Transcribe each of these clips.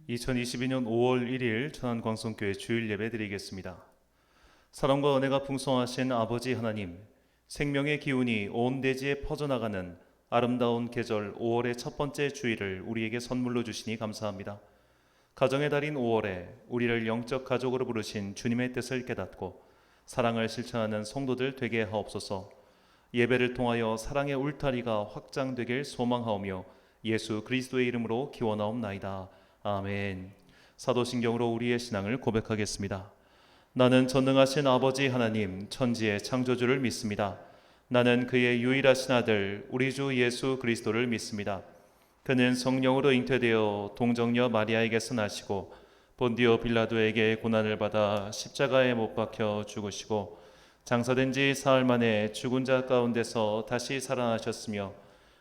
2022년 5월 1일 천안광성교회 주일 예배 드리겠습니다. 사랑과 은혜가 풍성하신 아버지 하나님, 생명의 기운이 온 대지에 퍼져나가는 아름다운 계절 5월의 첫 번째 주일을 우리에게 선물로 주시니 감사합니다. 가정의 달인 5월에 우리를 영적 가족으로 부르신 주님의 뜻을 깨닫고 사랑을 실천하는 성도들 되게 하옵소서. 예배를 통하여 사랑의 울타리가 확장되길 소망하오며 예수 그리스도의 이름으로 기원하옵나이다. 아멘. 사도신경으로 우리의 신앙을 고백하겠습니다. 나는 전능하신 아버지 하나님 천지의 창조주를 믿습니다. 나는 그의 유일하신 아들 우리 주 예수 그리스도를 믿습니다. 그는 성령으로 잉태되어 동정녀 마리아에게서 나시고 본디오 빌라도에게 고난을 받아 십자가에 못 박혀 죽으시고 장사된 지 사흘 만에 죽은 자 가운데서 다시 살아나셨으며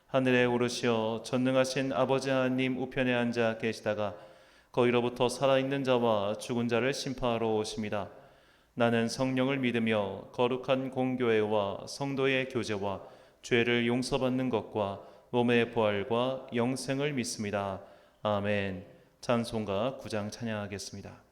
하늘에 오르시어 전능하신 아버지 하나님 우편에 앉아 계시다가 거기로부터 살아있는 자와 죽은 자를 심판하러 오십니다. 나는 성령을 믿으며 거룩한 공교회와 성도의 교제와 죄를 용서받는 것과 몸의 부활과 영생을 믿습니다. 아멘. 찬송가 9장 찬양하겠습니다.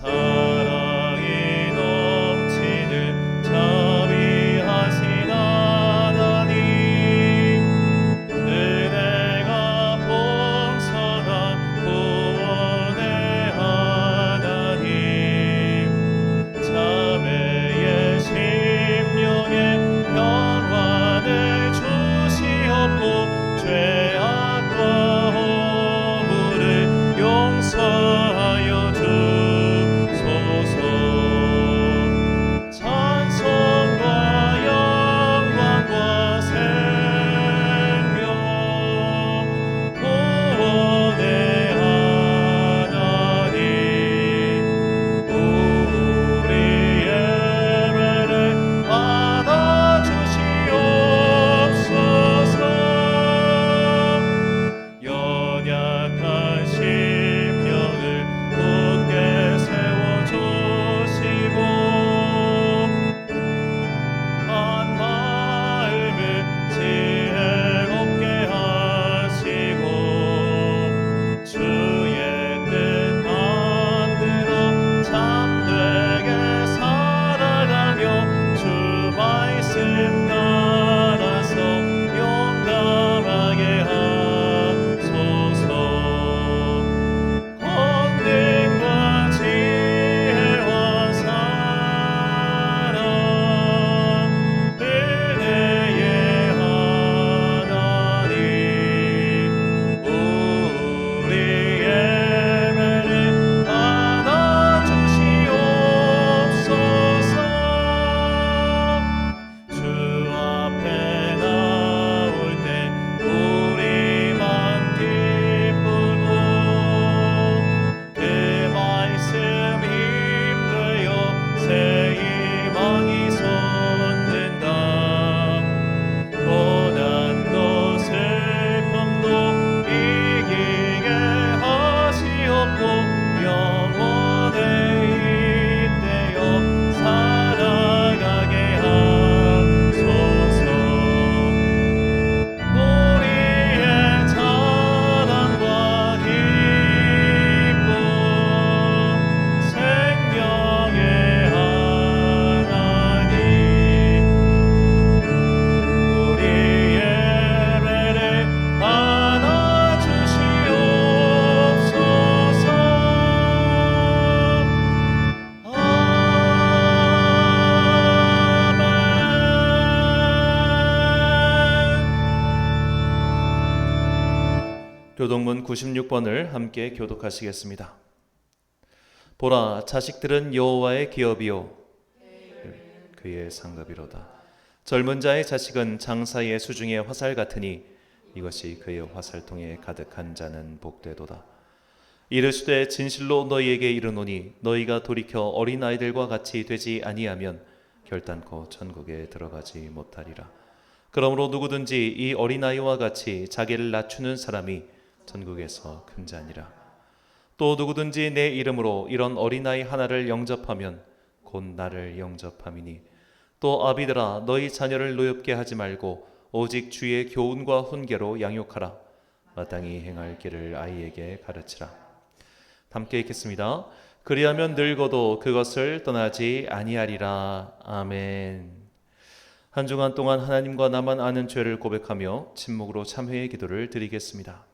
사랑이 넘치는 자비하신 교동문 96번을 함께 교독하시겠습니다. 보라, 자식들은 여호와의 기업이요 그의 상급이로다. 젊은 자의 자식은 장사의 수중의 화살 같으니 이것이 그의 화살통에 가득한 자는 복되도다. 이르시되 진실로 너희에게 이르노니 너희가 돌이켜 어린아이들과 같이 되지 아니하면 결단코 천국에 들어가지 못하리라. 그러므로 누구든지 이 어린아이와 같이 자기를 낮추는 사람이 천국에서 큰 자니라. 또 누구든지 내 이름으로 이런 어린아이 하나를 영접하면 곧 나를 영접함이니 또 아비들아 너희 자녀를 노엽게 하지 말고 오직 주의 교훈과 훈계로 양육하라. 마땅히 행할 길을 아이에게 가르치라. 함께 읽겠습니다. 그리하면 늙어도 그것을 떠나지 아니하리라. 아멘. 한 주간 동안 하나님과 나만 아는 죄를 고백하며 침묵으로 참회의 기도를 드리겠습니다.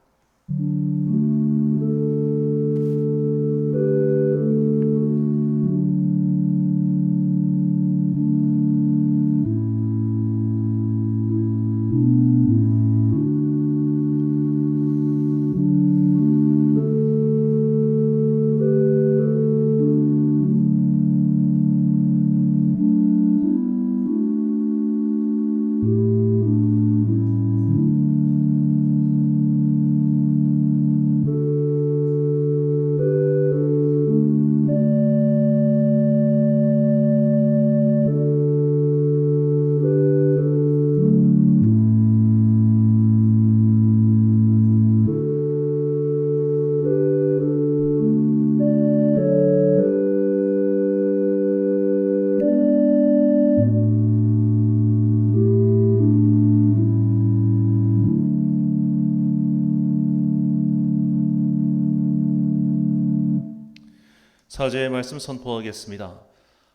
사죄의 말씀 선포하겠습니다.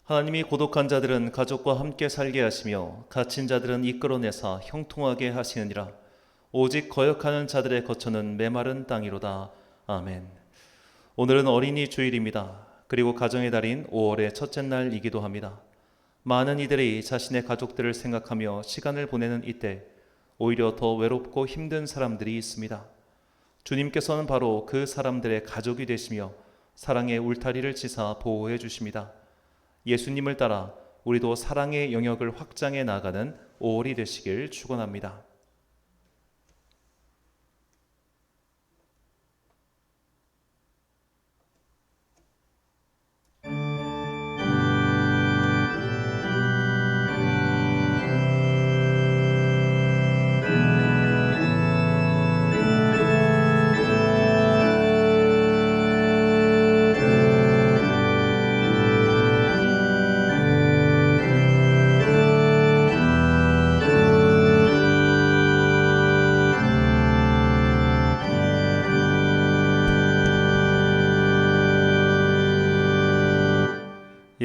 하나님이 고독한 자들은 가족과 함께 살게 하시며 갇힌 자들은 이끌어내사 형통하게 하시느니라. 오직 거역하는 자들의 거처는 메마른 땅이로다. 아멘. 오늘은 어린이 주일입니다. 그리고 가정의 달인 5월의 첫째 날이기도 합니다. 많은 이들이 자신의 가족들을 생각하며 시간을 보내는 이때 오히려 더 외롭고 힘든 사람들이 있습니다. 주님께서는 바로 그 사람들의 가족이 되시며 사랑의 울타리를 치사 보호해 주십니다. 예수님을 따라 우리도 사랑의 영역을 확장해 나가는 5월이 되시길 축원합니다.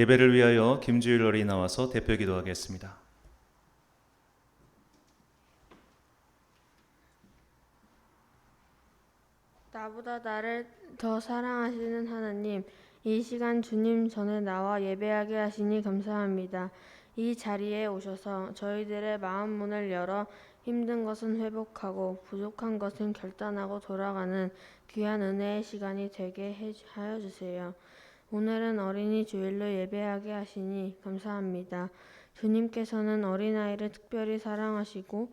예배를 위하여 김주일 어린이 나와서 대표 기도하겠습니다. 나보다 나를 더 사랑하시는 하나님, 이 시간 주님 전에 나와 예배하게 하시니 감사합니다. 이 자리에 오셔서 저희들의 마음 문을 열어 힘든 것은 회복하고 부족한 것은 결단하고 돌아가는 귀한 은혜의 시간이 되게 하여 주세요. 오늘은 어린이 주일로 예배하게 하시니 감사합니다. 주님께서는 어린아이를 특별히 사랑하시고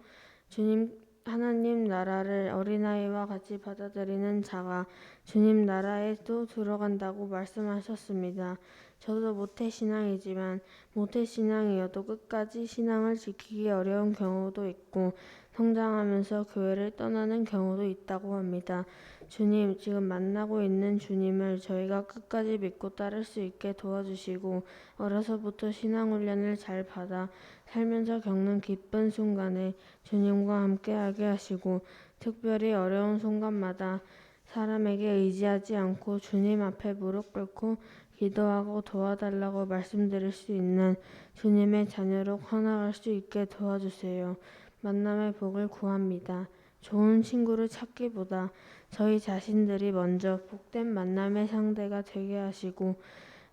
하나님 나라를 어린아이와 같이 받아들이는 자가 주님 나라에 또 들어간다고 말씀하셨습니다. 저도 모태신앙이지만 모태신앙이어도 끝까지 신앙을 지키기 어려운 경우도 있고 성장하면서 교회를 떠나는 경우도 있다고 합니다. 주님, 지금 만나고 있는 주님을 저희가 끝까지 믿고 따를 수 있게 도와주시고 어려서부터 신앙훈련을 잘 받아 살면서 겪는 기쁜 순간에 주님과 함께하게 하시고 특별히 어려운 순간마다 사람에게 의지하지 않고 주님 앞에 무릎 꿇고 기도하고 도와달라고 말씀드릴 수 있는 주님의 자녀로 커나갈 수 있게 도와주세요. 만남의 복을 구합니다. 좋은 친구를 찾기보다 저희 자신들이 먼저 복된 만남의 상대가 되게 하시고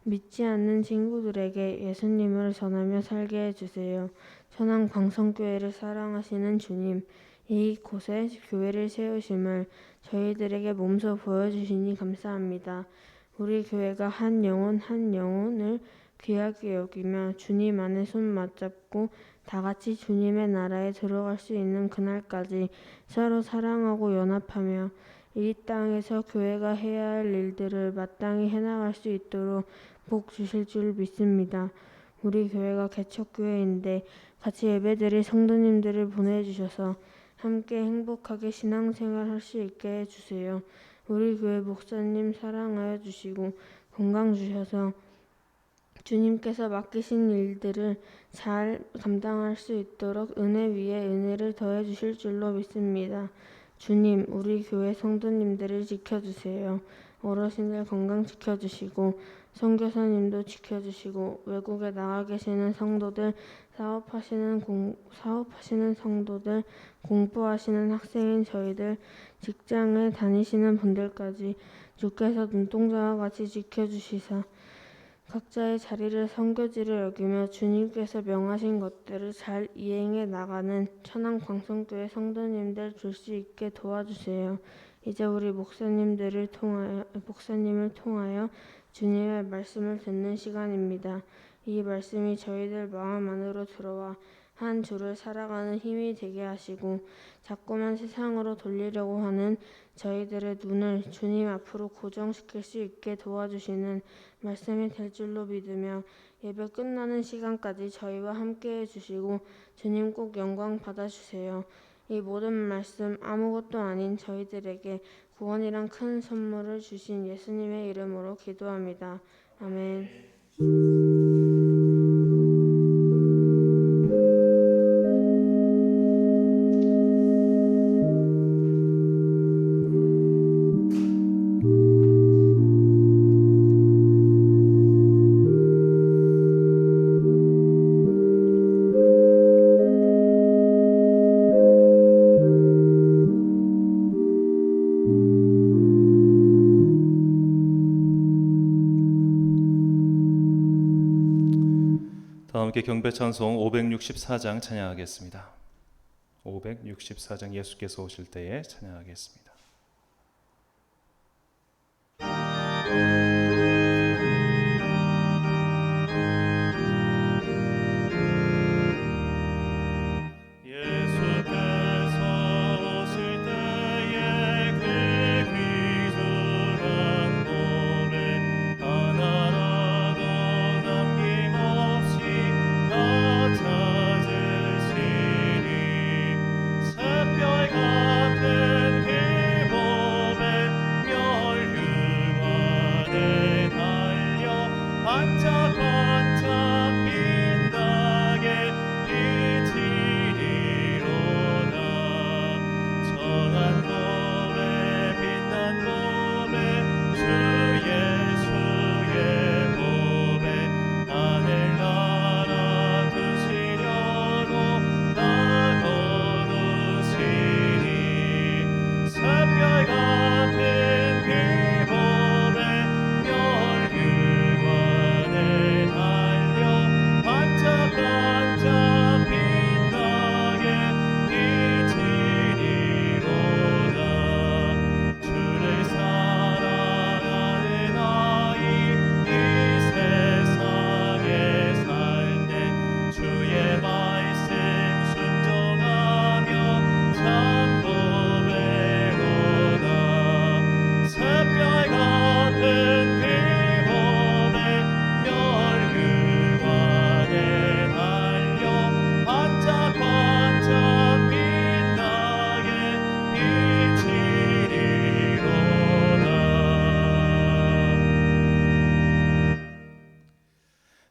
믿지 않는 친구들에게 예수님을 전하며 살게 해주세요. 천안 광성교회를 사랑하시는 주님, 이곳에 교회를 세우심을 저희들에게 몸소 보여주시니 감사합니다. 우리 교회가 한 영혼을 귀하게 여기며 주님 안에 손 맞잡고 다 같이 주님의 나라에 들어갈 수 있는 그날까지 서로 사랑하고 연합하며 이 땅에서 교회가 해야 할 일들을 마땅히 해나갈 수 있도록 복 주실 줄 믿습니다. 우리 교회가 개척교회인데 같이 예배드릴 성도님들을 보내주셔서 함께 행복하게 신앙생활 할 수 있게 해주세요. 우리 교회 목사님 사랑하여 주시고 건강 주셔서 주님께서 맡기신 일들을 잘 감당할 수 있도록 은혜 위에 은혜를 더해 주실 줄로 믿습니다. 주님, 우리 교회 성도님들을 지켜주세요. 어르신들 건강 지켜주시고 선교사님도 지켜주시고 외국에 나가 계시는 성도들, 사업하시는 성도들, 공부하시는 학생인 저희들, 직장에 다니시는 분들까지 주께서 눈동자와 같이 지켜주시사 각자의 자리를 선교지를 여기며 주님께서 명하신 것들을 잘 이행해 나가는 천안 광성교회 성도님들 줄 수 있게 도와주세요. 이제 우리 목사님을 통하여 주님의 말씀을 듣는 시간입니다. 이 말씀이 저희들 마음 안으로 들어와 한 주를 살아가는 힘이 되게 하시고 자꾸만 세상으로 돌리려고 하는 저희들의 눈을 주님 앞으로 고정시킬 수 있게 도와주시는 말씀이 될 줄로 믿으며 예배 끝나는 시간까지 저희와 함께 해주시고 주님 꼭 영광 받아주세요. 이 모든 말씀 아무것도 아닌 저희들에게 구원이란 큰 선물을 주신 예수님의 이름으로 기도합니다. 아멘. 다 함께 경배 찬송 564장 찬양하겠습니다. 564장 예수께서 오실 때에 찬양하겠습니다.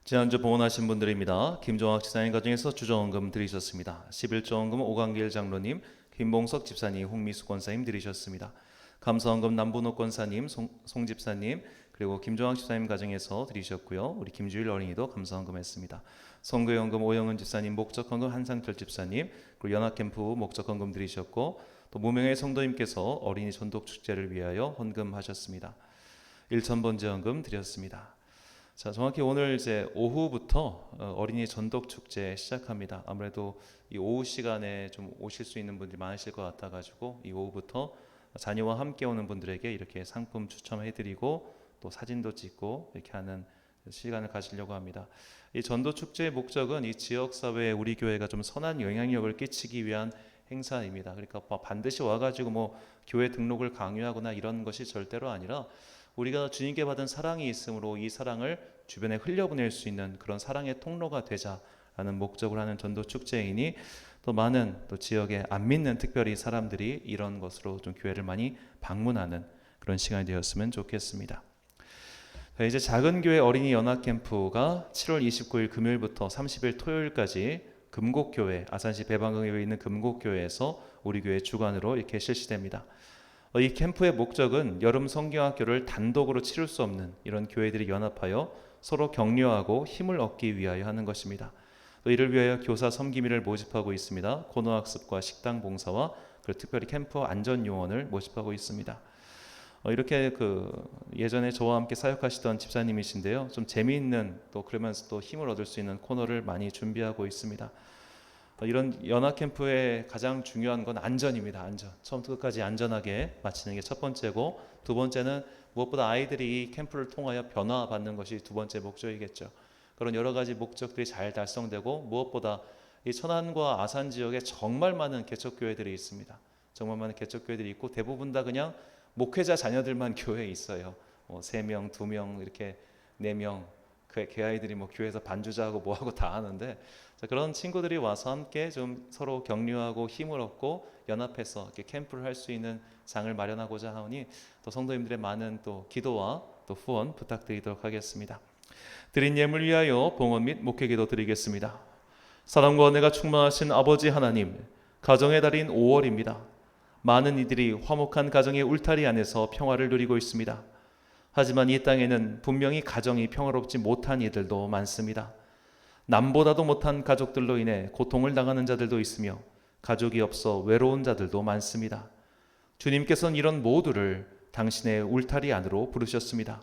지난주 봉헌하신 분들입니다. 김종학 집사님 가정에서 주정헌금 드리셨습니다. 11조헌금 오광길 장로님, 김봉석 집사님, 홍미수 권사님 드리셨습니다. 감사헌금 남분호 권사님, 송 집사님, 그리고 김종학 집사님 가정에서 드리셨고요. 우리 김주일 어린이도 감사헌금 했습니다. 선교연금 오영은 집사님, 목적헌금 한상철 집사님, 그리고 연합캠프 목적헌금 드리셨고 또 무명의 성도님께서 어린이 전독축제를 위하여 헌금하셨습니다. 1,000번째 헌금 드렸습니다. 자, 정확히 오늘 이제 오후부터 어린이 전독 축제 시작합니다. 아무래도 이 오후 시간에 좀 오실 수 있는 분들이 많으실 것 같아가지고 이 오후부터 자녀와 함께 오는 분들에게 이렇게 상품 추첨해드리고 또 사진도 찍고 이렇게 하는 시간을 가지려고 합니다. 이 전도 축제의 목적은 이 지역 사회에 우리 교회가 좀 선한 영향력을 끼치기 위한 행사입니다. 그러니까 반드시 와가지고 뭐 교회 등록을 강요하거나 이런 것이 절대로 아니라 우리가 주님께 받은 사랑이 있으므로 이 사랑을 주변에 흘려보낼 수 있는 그런 사랑의 통로가 되자라는 목적을 하는 전도 축제이니 또 많은 또 지역에 안 믿는 특별히 사람들이 이런 것으로 좀 교회를 많이 방문하는 그런 시간이 되었으면 좋겠습니다. 이제 작은 교회 어린이 연합 캠프가 7월 29일 금요일부터 30일 토요일까지 금곡교회 아산시 배방금에 있는 금곡교회에서 우리 교회 주관으로 이렇게 실시됩니다. 이 캠프의 목적은 여름 성경학교를 단독으로 치를 수 없는 이런 교회들이 연합하여 서로 격려하고 힘을 얻기 위하여 하는 것입니다. 이를 위하여 교사 섬김이를 모집하고 있습니다. 코너학습과 식당 봉사와 그리고 특별히 캠프 안전 요원을 모집하고 있습니다. 이렇게 예전에 저와 함께 사역하시던 집사님이신데요. 좀 재미있는 또 그러면서 또 힘을 얻을 수 있는 코너를 많이 준비하고 있습니다. 이런 연합 캠프의 가장 중요한 건 안전입니다. 안전. 처음부터 끝까지 안전하게 마치는 게 첫 번째고, 두 번째는 무엇보다 아이들이 이 캠프를 통하여 변화받는 것이 두 번째 목적이겠죠. 그런 여러 가지 목적들이 잘 달성되고, 무엇보다 이 천안과 아산 지역에 정말 많은 개척교회들이 있습니다. 정말 많은 개척교회들이 있고 대부분 다 그냥 목회자 자녀들만 교회에 있어요. 3명, 2명, 이렇게 4명. 그 아이들이 뭐 교회에서 반주자하고 뭐하고 다 하는데, 그런 친구들이 와서 함께 좀 서로 격려하고 힘을 얻고 연합해서 이렇게 캠프를 할 수 있는 장을 마련하고자 하오니 또 성도님들의 많은 또 기도와 또 후원 부탁드리도록 하겠습니다. 드린 예물 위하여 봉헌 및 목회기도 드리겠습니다. 사랑과 은혜가 충만하신 아버지 하나님, 가정의 달인 5월입니다. 많은 이들이 화목한 가정의 울타리 안에서 평화를 누리고 있습니다. 하지만 이 땅에는 분명히 가정이 평화롭지 못한 이들도 많습니다. 남보다도 못한 가족들로 인해 고통을 당하는 자들도 있으며 가족이 없어 외로운 자들도 많습니다. 주님께서는 이런 모두를 당신의 울타리 안으로 부르셨습니다.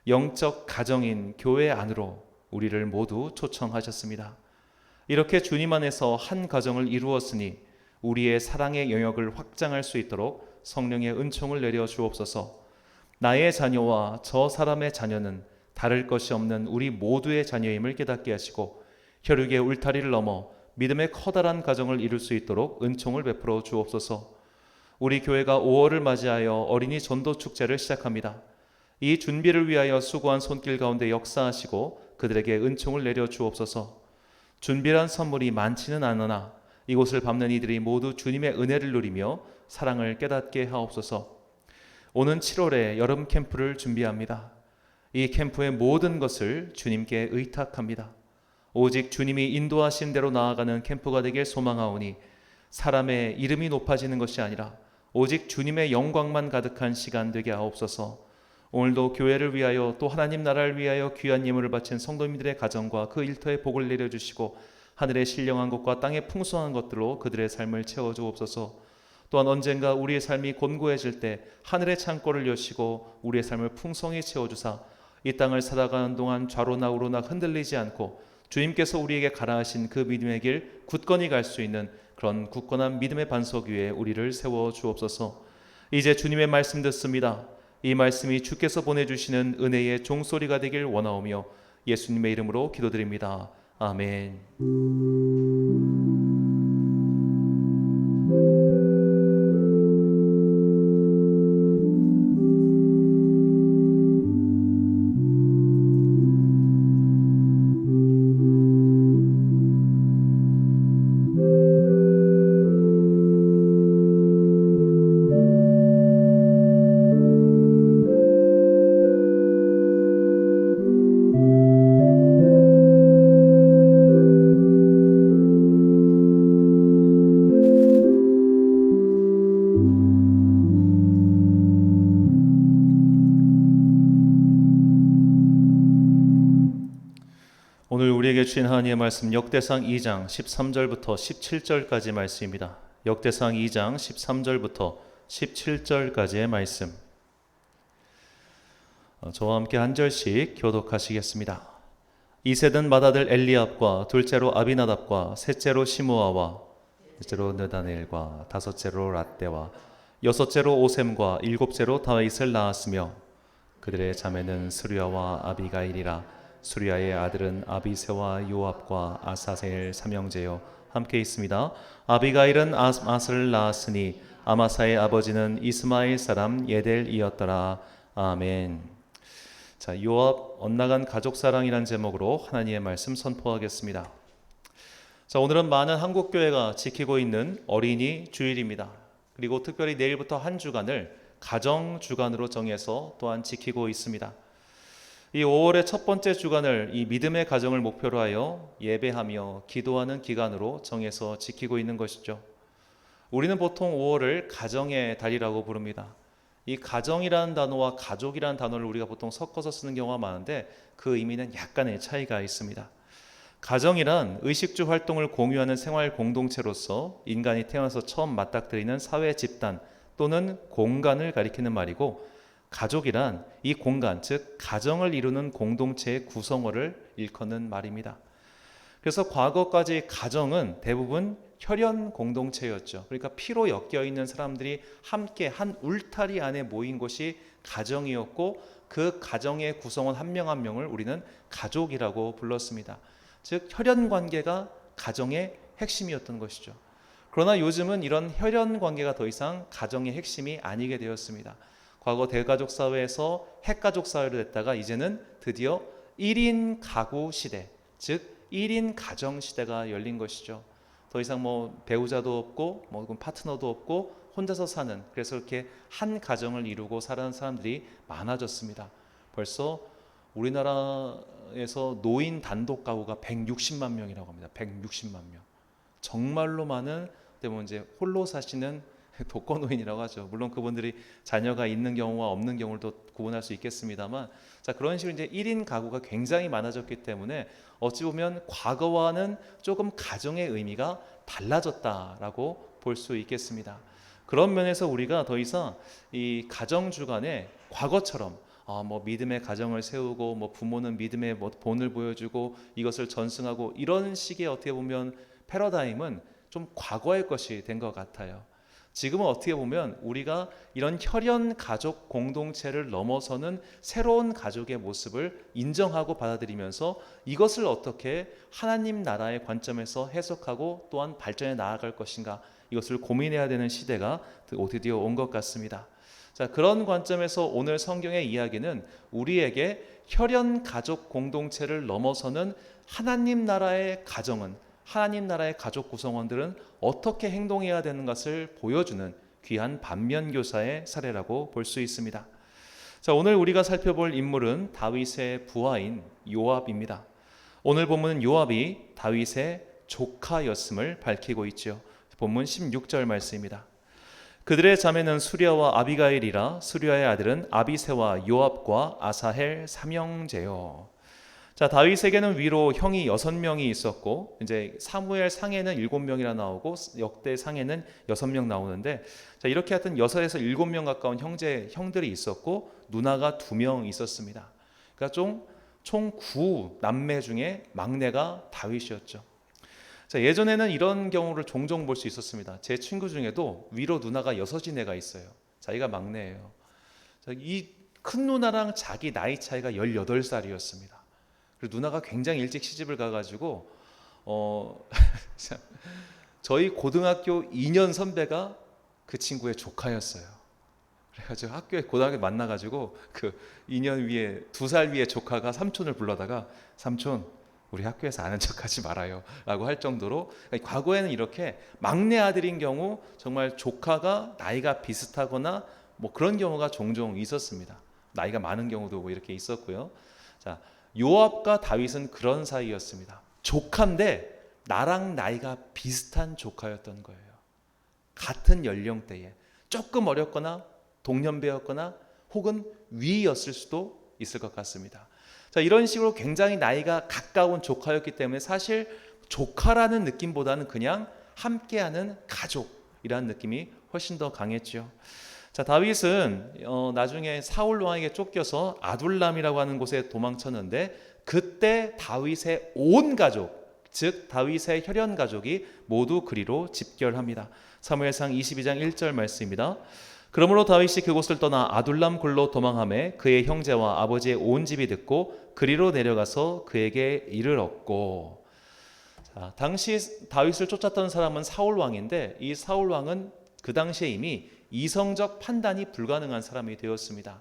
영적 가정인 교회 안으로 우리를 모두 초청하셨습니다. 이렇게 주님 안에서 한 가정을 이루었으니 우리의 사랑의 영역을 확장할 수 있도록 성령의 은총을 내려 주옵소서. 나의 자녀와 저 사람의 자녀는 다를 것이 없는 우리 모두의 자녀임을 깨닫게 하시고 혈육의 울타리를 넘어 믿음의 커다란 가정을 이룰 수 있도록 은총을 베풀어 주옵소서. 우리 교회가 5월을 맞이하여 어린이 전도 축제를 시작합니다. 이 준비를 위하여 수고한 손길 가운데 역사하시고 그들에게 은총을 내려 주옵소서. 준비한 선물이 많지는 않으나 이곳을 밟는 이들이 모두 주님의 은혜를 누리며 사랑을 깨닫게 하옵소서. 오는 7월에 여름 캠프를 준비합니다. 이 캠프의 모든 것을 주님께 의탁합니다. 오직 주님이 인도하신 대로 나아가는 캠프가 되길 소망하오니 사람의 이름이 높아지는 것이 아니라 오직 주님의 영광만 가득한 시간 되게 하옵소서. 오늘도 교회를 위하여 또 하나님 나라를 위하여 귀한 예물을 바친 성도님들의 가정과 그 일터에 복을 내려주시고 하늘의 신령한 것과 땅의 풍성한 것들로 그들의 삶을 채워주옵소서. 또한 언젠가 우리의 삶이 곤고해질 때 하늘의 창고를 여시고 우리의 삶을 풍성히 채워주사 이 땅을 살아가는 동안 좌로나 우로나 흔들리지 않고 주님께서 우리에게 가라 하신 그 믿음의 길 굳건히 갈 수 있는 그런 굳건한 믿음의 반석 위에 우리를 세워 주옵소서. 이제 주님의 말씀 듣습니다. 이 말씀이 주께서 보내주시는 은혜의 종소리가 되길 원하오며 예수님의 이름으로 기도드립니다. 아멘. 오늘 우리에게 주신 하나님의 말씀 역대상 2장 13절부터 17절까지 말씀입니다. 역대상 2장 13절부터 17절까지의 말씀. 저와 함께 한 절씩 교독하시겠습니다. 이세든 맏아들 엘리압과 둘째로 아비나답과 셋째로 시므아와 넷째로 느다넬과 다섯째로 рат대와 여섯째로 오셈과 일곱째로 다윗을 낳았으며 그들의 자매는 스루야와 아비가일이라. 스루야의 아들은 아비새와 요압과 아사셀 삼형제요 함께 있습니다. 아비가일은 아마스를 낳았으니 아마사의 아버지는 이스마엘 사람 예델이었더라. 아멘. 자, 요압 엇나간 가족 사랑이란 제목으로 하나님의 말씀 선포하겠습니다. 자, 오늘은 많은 한국 교회가 지키고 있는 어린이 주일입니다. 그리고 특별히 내일부터 한 주간을 가정 주간으로 정해서 또한 지키고 있습니다. 이 5월의 첫 번째 주간을 이 믿음의 가정을 목표로 하여 예배하며 기도하는 기간으로 정해서 지키고 있는 것이죠. 우리는 보통 5월을 가정의 달이라고 부릅니다. 이 가정이라는 단어와 가족이라는 단어를 우리가 보통 섞어서 쓰는 경우가 많은데 그 의미는 약간의 차이가 있습니다. 가정이란 의식주 활동을 공유하는 생활 공동체로서 인간이 태어나서 처음 맞닥뜨리는 사회 집단 또는 공간을 가리키는 말이고, 가족이란 이 공간, 즉 가정을 이루는 공동체의 구성어를 일컫는 말입니다. 그래서 과거까지 가정은 대부분 혈연 공동체였죠. 그러니까 피로 엮여 있는 사람들이 함께 한 울타리 안에 모인 것이 가정이었고, 그 가정의 구성원 한 명 한 명을 우리는 가족이라고 불렀습니다. 즉 혈연 관계가 가정의 핵심이었던 것이죠. 그러나 요즘은 이런 혈연 관계가 더 이상 가정의 핵심이 아니게 되었습니다. 과거 대가족 사회에서 핵가족 사회로 됐다가 이제는 드디어 1인 가구 시대, 즉 1인 가정 시대가 열린 것이죠. 더 이상 배우자도 없고 파트너도 없고 혼자서 사는, 그래서 이렇게 한 가정을 이루고 사는 사람들이 많아졌습니다. 벌써 우리나라에서 노인 단독 가구가 160만 명이라고 합니다. 160만 명. 정말로 많은, 때문에 이제 홀로 사시는 독거노인이라고 하죠. 물론 그분들이 자녀가 있는 경우와 없는 경우를 또 구분할 수 있겠습니다만, 자, 그런 식으로 이제 1인 가구가 굉장히 많아졌기 때문에 어찌 보면 과거와는 조금 가정의 의미가 달라졌다라고 볼 수 있겠습니다. 그런 면에서 우리가 더 이상 이 가정 주간에 과거처럼 믿음의 가정을 세우고 부모는 믿음의 본을 보여주고 이것을 전승하고 이런 식의 어떻게 보면 패러다임은 좀 과거의 것이 된 것 같아요. 지금은 어떻게 보면 우리가 이런 혈연 가족 공동체를 넘어서는 새로운 가족의 모습을 인정하고 받아들이면서 이것을 어떻게 하나님 나라의 관점에서 해석하고 또한 발전해 나아갈 것인가, 이것을 고민해야 되는 시대가 드디어 온 것 같습니다. 자, 그런 관점에서 오늘 성경의 이야기는 우리에게 혈연 가족 공동체를 넘어서는 하나님 나라의 가정은, 하나님 나라의 가족 구성원들은 어떻게 행동해야 되는 것을 보여주는 귀한 반면교사의 사례라고 볼 수 있습니다. 자, 오늘 우리가 살펴볼 인물은 다윗의 부하인 요압입니다. 오늘 본문은 요압이 다윗의 조카였음을 밝히고 있죠. 본문 16절 말씀입니다. 그들의 자매는 수랴와 아비가일이라. 수랴의 아들은 아비새와 요압과 아사헬 삼형제요. 자, 다윗에게는 위로 형이 6명이 있었고, 이제 사무엘 상에는 7명이나 나오고 역대 상에는 6명 나오는데, 자, 이렇게 하여튼 6에서 7명 가까운 형들이 있었고 누나가 2명 있었습니다. 그러니까 총 9남매 중에 막내가 다윗이었죠. 자, 예전에는 이런 경우를 종종 볼 수 있었습니다. 제 친구 중에도 위로 누나가 6이네가 있어요. 자기가 막내예요. 자, 이 큰 누나랑 자기 나이 차이가 18살이었습니다. 그리고 누나가 굉장히 일찍 시집을 가가지고 저희 고등학교 2년 선배가 그 친구의 조카였어요. 그래가지고 학교에 고등학교 만나가지고 그 2년 위에 2살 위에 조카가 삼촌을 불러다가 삼촌 우리 학교에서 아는 척하지 말아요 라고 할 정도로, 과거에는 이렇게 막내 아들인 경우 정말 조카가 나이가 비슷하거나 그런 경우가 종종 있었습니다. 나이가 많은 경우도 이렇게 있었고요. 자, 요압과 다윗은 그런 사이였습니다. 조카인데 나랑 나이가 비슷한 조카였던 거예요. 같은 연령대에 조금 어렸거나 동년배였거나 혹은 위였을 수도 있을 것 같습니다. 자, 이런 식으로 굉장히 나이가 가까운 조카였기 때문에 사실 조카라는 느낌보다는 그냥 함께하는 가족이라는 느낌이 훨씬 더 강했죠. 자, 다윗은 나중에 사울 왕에게 쫓겨서 아둘람이라고 하는 곳에 도망쳤는데 그때 다윗의 온 가족, 즉 다윗의 혈연 가족이 모두 그리로 집결합니다. 사무엘상 22장 1절 말씀입니다. 그러므로 다윗이 그곳을 떠나 아둘람 굴로 도망하매 그의 형제와 아버지의 온 집이 듣고 그리로 내려가서 그에게 이를 얻고. 자, 당시 다윗을 쫓았던 사람은 사울 왕인데 이 사울 왕은 그 당시에 이미 이성적 판단이 불가능한 사람이 되었습니다.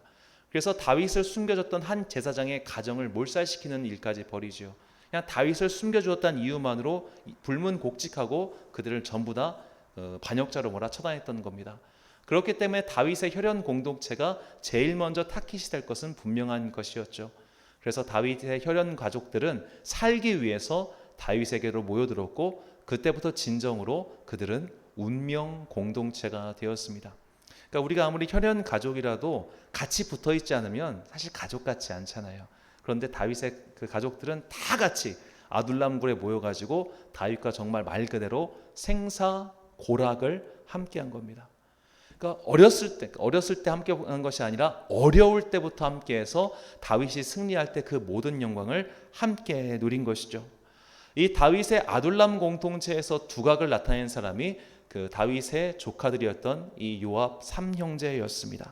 그래서 다윗을 숨겨줬던 한 제사장의 가정을 몰살시키는 일까지 벌이죠. 그냥 다윗을 숨겨주었다는 이유만으로 불문곡직하고 그들을 전부 다 반역자로 몰아쳐다녔던 겁니다. 그렇기 때문에 다윗의 혈연 공동체가 제일 먼저 타깃이 될 것은 분명한 것이었죠. 그래서 다윗의 혈연 가족들은 살기 위해서 다윗에게로 모여들었고 그때부터 진정으로 그들은 운명 공동체가 되었습니다. 그러니까 우리가 아무리 혈연 가족이라도 같이 붙어 있지 않으면 사실 가족 같지 않잖아요. 그런데 다윗의 그 가족들은 다 같이 아둘람굴에 모여가지고 다윗과 정말 말 그대로 생사고락을 함께한 겁니다. 그러니까 어렸을 때 함께한 것이 아니라 어려울 때부터 함께해서 다윗이 승리할 때 그 모든 영광을 함께 누린 것이죠. 이 다윗의 아둘람 공동체에서 두각을 나타낸 사람이 그 다윗의 조카들이었던 이 요압 삼형제였습니다.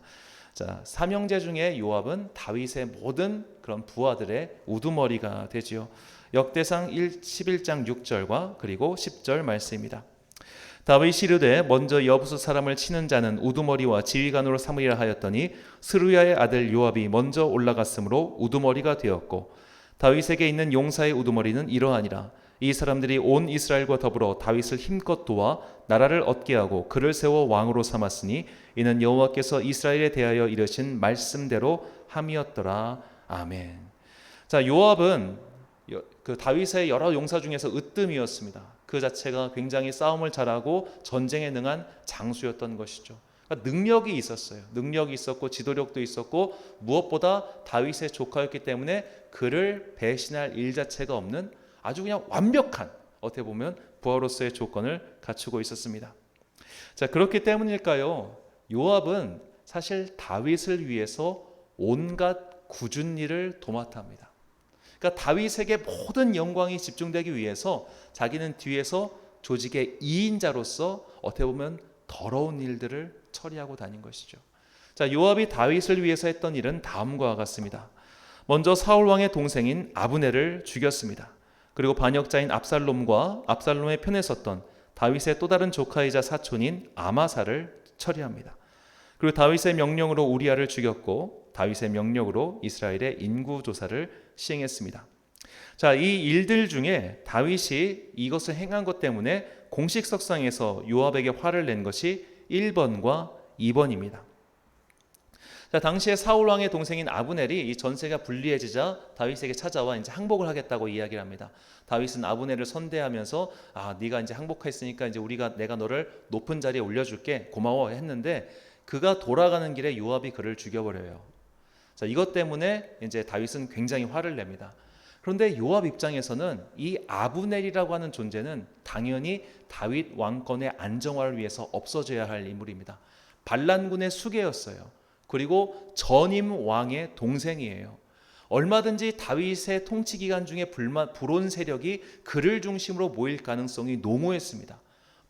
자, 삼형제 중에 요압은 다윗의 모든 그런 부하들의 우두머리가 되지요. 역대상 11장 6절과 그리고 10절 말씀입니다. 다윗이 이르되 먼저 여부수 사람을 치는 자는 우두머리와 지휘관으로 삼으리라 하였더니 스루야의 아들 요압이 먼저 올라갔으므로 우두머리가 되었고 다윗에게 있는 용사의 우두머리는 이러하니라. 이 사람들이 온 이스라엘과 더불어 다윗을 힘껏 도와 나라를 얻게 하고 그를 세워 왕으로 삼았으니 이는 여호와께서 이스라엘에 대하여 이르신 말씀대로 함이었더라. 아멘. 자, 요압은 그 다윗의 여러 용사 중에서 으뜸이었습니다. 그 자체가 굉장히 싸움을 잘하고 전쟁에 능한 장수였던 것이죠. 그러니까 능력이 있었어요. 능력이 있었고 지도력도 있었고 무엇보다 다윗의 조카였기 때문에 그를 배신할 일 자체가 없는 아주 그냥 완벽한 어떻게 보면 부하로서의 조건을 갖추고 있었습니다. 자, 그렇기 때문일까요? 요압은 사실 다윗을 위해서 온갖 굳은 일을 도맡아 합니다. 그러니까 다윗에게 모든 영광이 집중되기 위해서 자기는 뒤에서 조직의 2인자로서 어떻게 보면 더러운 일들을 처리하고 다닌 것이죠. 자, 요압이 다윗을 위해서 했던 일은 다음과 같습니다. 먼저 사울 왕의 동생인 아브넬을 죽였습니다. 그리고 반역자인 압살롬과 압살롬의 편에 섰던 다윗의 또 다른 조카이자 사촌인 아마사를 처리합니다. 그리고 다윗의 명령으로 우리아를 죽였고 다윗의 명령으로 이스라엘의 인구 조사를 시행했습니다. 자, 이 일들 중에 다윗이 이것을 행한 것 때문에 공식 석상에서 요압에게 화를 낸 것이 1번과 2번입니다. 자, 당시에 사울 왕의 동생인 아브넬이 이 전세가 불리해지자 다윗에게 찾아와 이제 항복을 하겠다고 이야기를 합니다. 다윗은 아브넬을 선대하면서 네가 이제 항복했으니까 이제 내가 너를 높은 자리에 올려줄게 고마워 했는데 그가 돌아가는 길에 요압이 그를 죽여버려요. 자, 이것 때문에 이제 다윗은 굉장히 화를 냅니다. 그런데 요압 입장에서는 이 아브넬이라고 하는 존재는 당연히 다윗 왕권의 안정화를 위해서 없어져야 할 인물입니다. 반란군의 수계였어요. 그리고 전임 왕의 동생이에요. 얼마든지 다윗의 통치 기간 중에 불온 세력이 그를 중심으로 모일 가능성이 농후했습니다.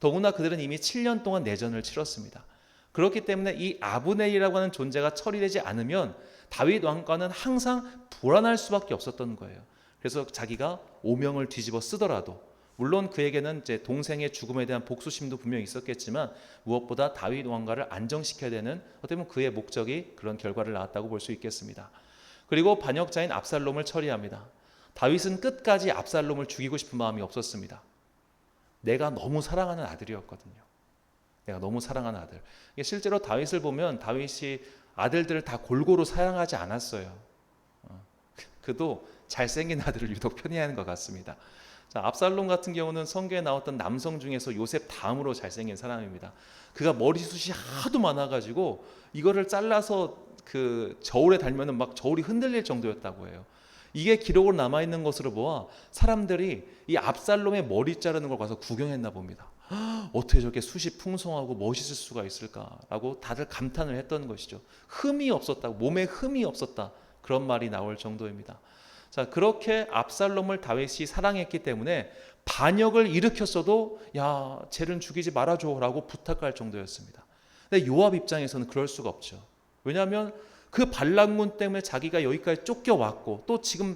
더구나 그들은 이미 7년 동안 내전을 치렀습니다. 그렇기 때문에 이 아브넬이라고 하는 존재가 처리되지 않으면 다윗 왕과는 항상 불안할 수밖에 없었던 거예요. 그래서 자기가 오명을 뒤집어 쓰더라도 물론 그에게는 이제 동생의 죽음에 대한 복수심도 분명히 있었겠지만 무엇보다 다윗 왕가를 안정시켜야 되는 어떻게 보면 그의 목적이 그런 결과를 낳았다고 볼 수 있겠습니다. 그리고 반역자인 압살롬을 처리합니다. 다윗은 끝까지 압살롬을 죽이고 싶은 마음이 없었습니다. 내가 너무 사랑하는 아들이었거든요. 내가 너무 사랑하는 아들. 실제로 다윗을 보면 다윗이 아들들을 다 골고루 사랑하지 않았어요. 그도 잘생긴 아들을 유독 편애하는 것 같습니다. 자, 압살롬 같은 경우는 성경에 나왔던 남성 중에서 요셉 다음으로 잘생긴 사람입니다. 그가 머리숱이 하도 많아가지고 이거를 잘라서 그 저울에 달면은 막 저울이 흔들릴 정도였다고 해요. 이게 기록으로 남아있는 것으로 보아 사람들이 이 압살롬의 머리 자르는 걸 가서 구경했나 봅니다. 어떻게 저렇게 숱이 풍성하고 멋있을 수가 있을까라고 다들 감탄을 했던 것이죠. 흠이 없었다고, 몸에 흠이 없었다, 그런 말이 나올 정도입니다. 자, 그렇게 압살롬을 다윗이 사랑했기 때문에 반역을 일으켰어도 야, 쟤는 죽이지 말아줘라고 부탁할 정도였습니다. 근데 요압 입장에서는 그럴 수가 없죠. 왜냐하면 그 반란군 때문에 자기가 여기까지 쫓겨왔고, 또 지금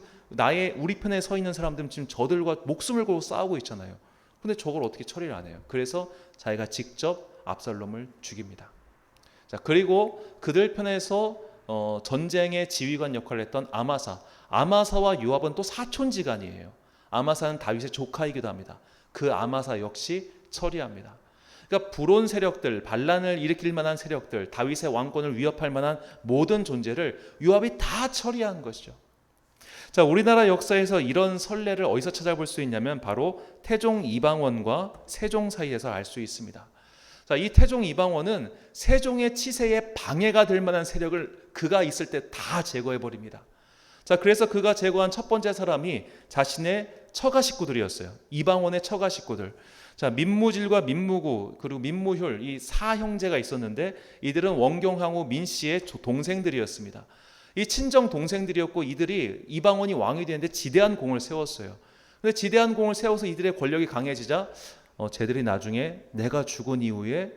우리 편에 서 있는 사람들은 지금 저들과 목숨을 걸고 싸우고 있잖아요. 근데 저걸 어떻게 처리를 안 해요? 그래서 자기가 직접 압살롬을 죽입니다. 자, 그리고 그들 편에서 전쟁의 지휘관 역할을 했던 아마사와 요압은 또 사촌지간이에요. 아마사는 다윗의 조카이기도 합니다. 그 아마사 역시 처리합니다. 그러니까 불온 세력들, 반란을 일으킬 만한 세력들, 다윗의 왕권을 위협할 만한 모든 존재를 요압이 다 처리한 것이죠. 자, 우리나라 역사에서 이런 선례를 어디서 찾아볼 수 있냐면 바로 태종 이방원과 세종 사이에서 알 수 있습니다. 자, 이 태종 이방원은 세종의 치세에 방해가 될 만한 세력을 그가 있을 때 다 제거해 버립니다. 자, 그래서 그가 제거한 첫 번째 사람이 자신의 처가 식구들이었어요. 이방원의 처가 식구들. 자, 민무질과 민무구 그리고 민무효, 이 사형제가 있었는데 이들은 원경항우 민씨의 동생들이었습니다. 이 친정 동생들이었고 이들이 이방원이 왕이 되는데 지대한 공을 세웠어요. 근데 지대한 공을 세워서 이들의 권력이 강해지자 쟤들이 나중에 내가 죽은 이후에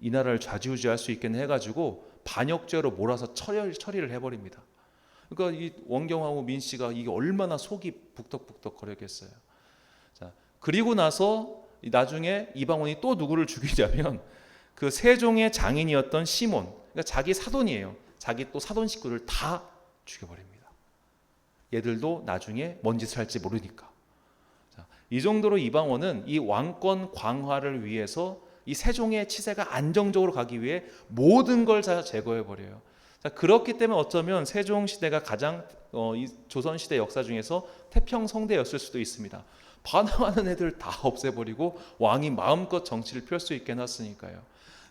이 나라를 좌지우지할 수 있겠네 해가지고 반역죄로 몰아서 처리를 해버립니다. 그러니까 이 원경항우 민씨가 이게 얼마나 속이 북덕북덕 거렸겠어요. 자, 그리고 나서 나중에 이방원이 또 누구를 죽이냐면 그 세종의 장인이었던 시몬, 그러니까 자기 사돈이에요. 자기 또 사돈 식구를 다 죽여버립니다. 얘들도 나중에 뭔 짓을 할지 모르니까. 자, 이 정도로 이방원은 이 왕권 강화를 위해서 이 세종의 치세가 안정적으로 가기 위해 모든 걸 다 제거해버려요. 자, 그렇기 때문에 어쩌면 세종시대가 가장 이 조선시대 역사 중에서 태평성대였을 수도 있습니다. 반항하는 애들 다 없애버리고 왕이 마음껏 정치를 펼 수 있게 해놨으니까요.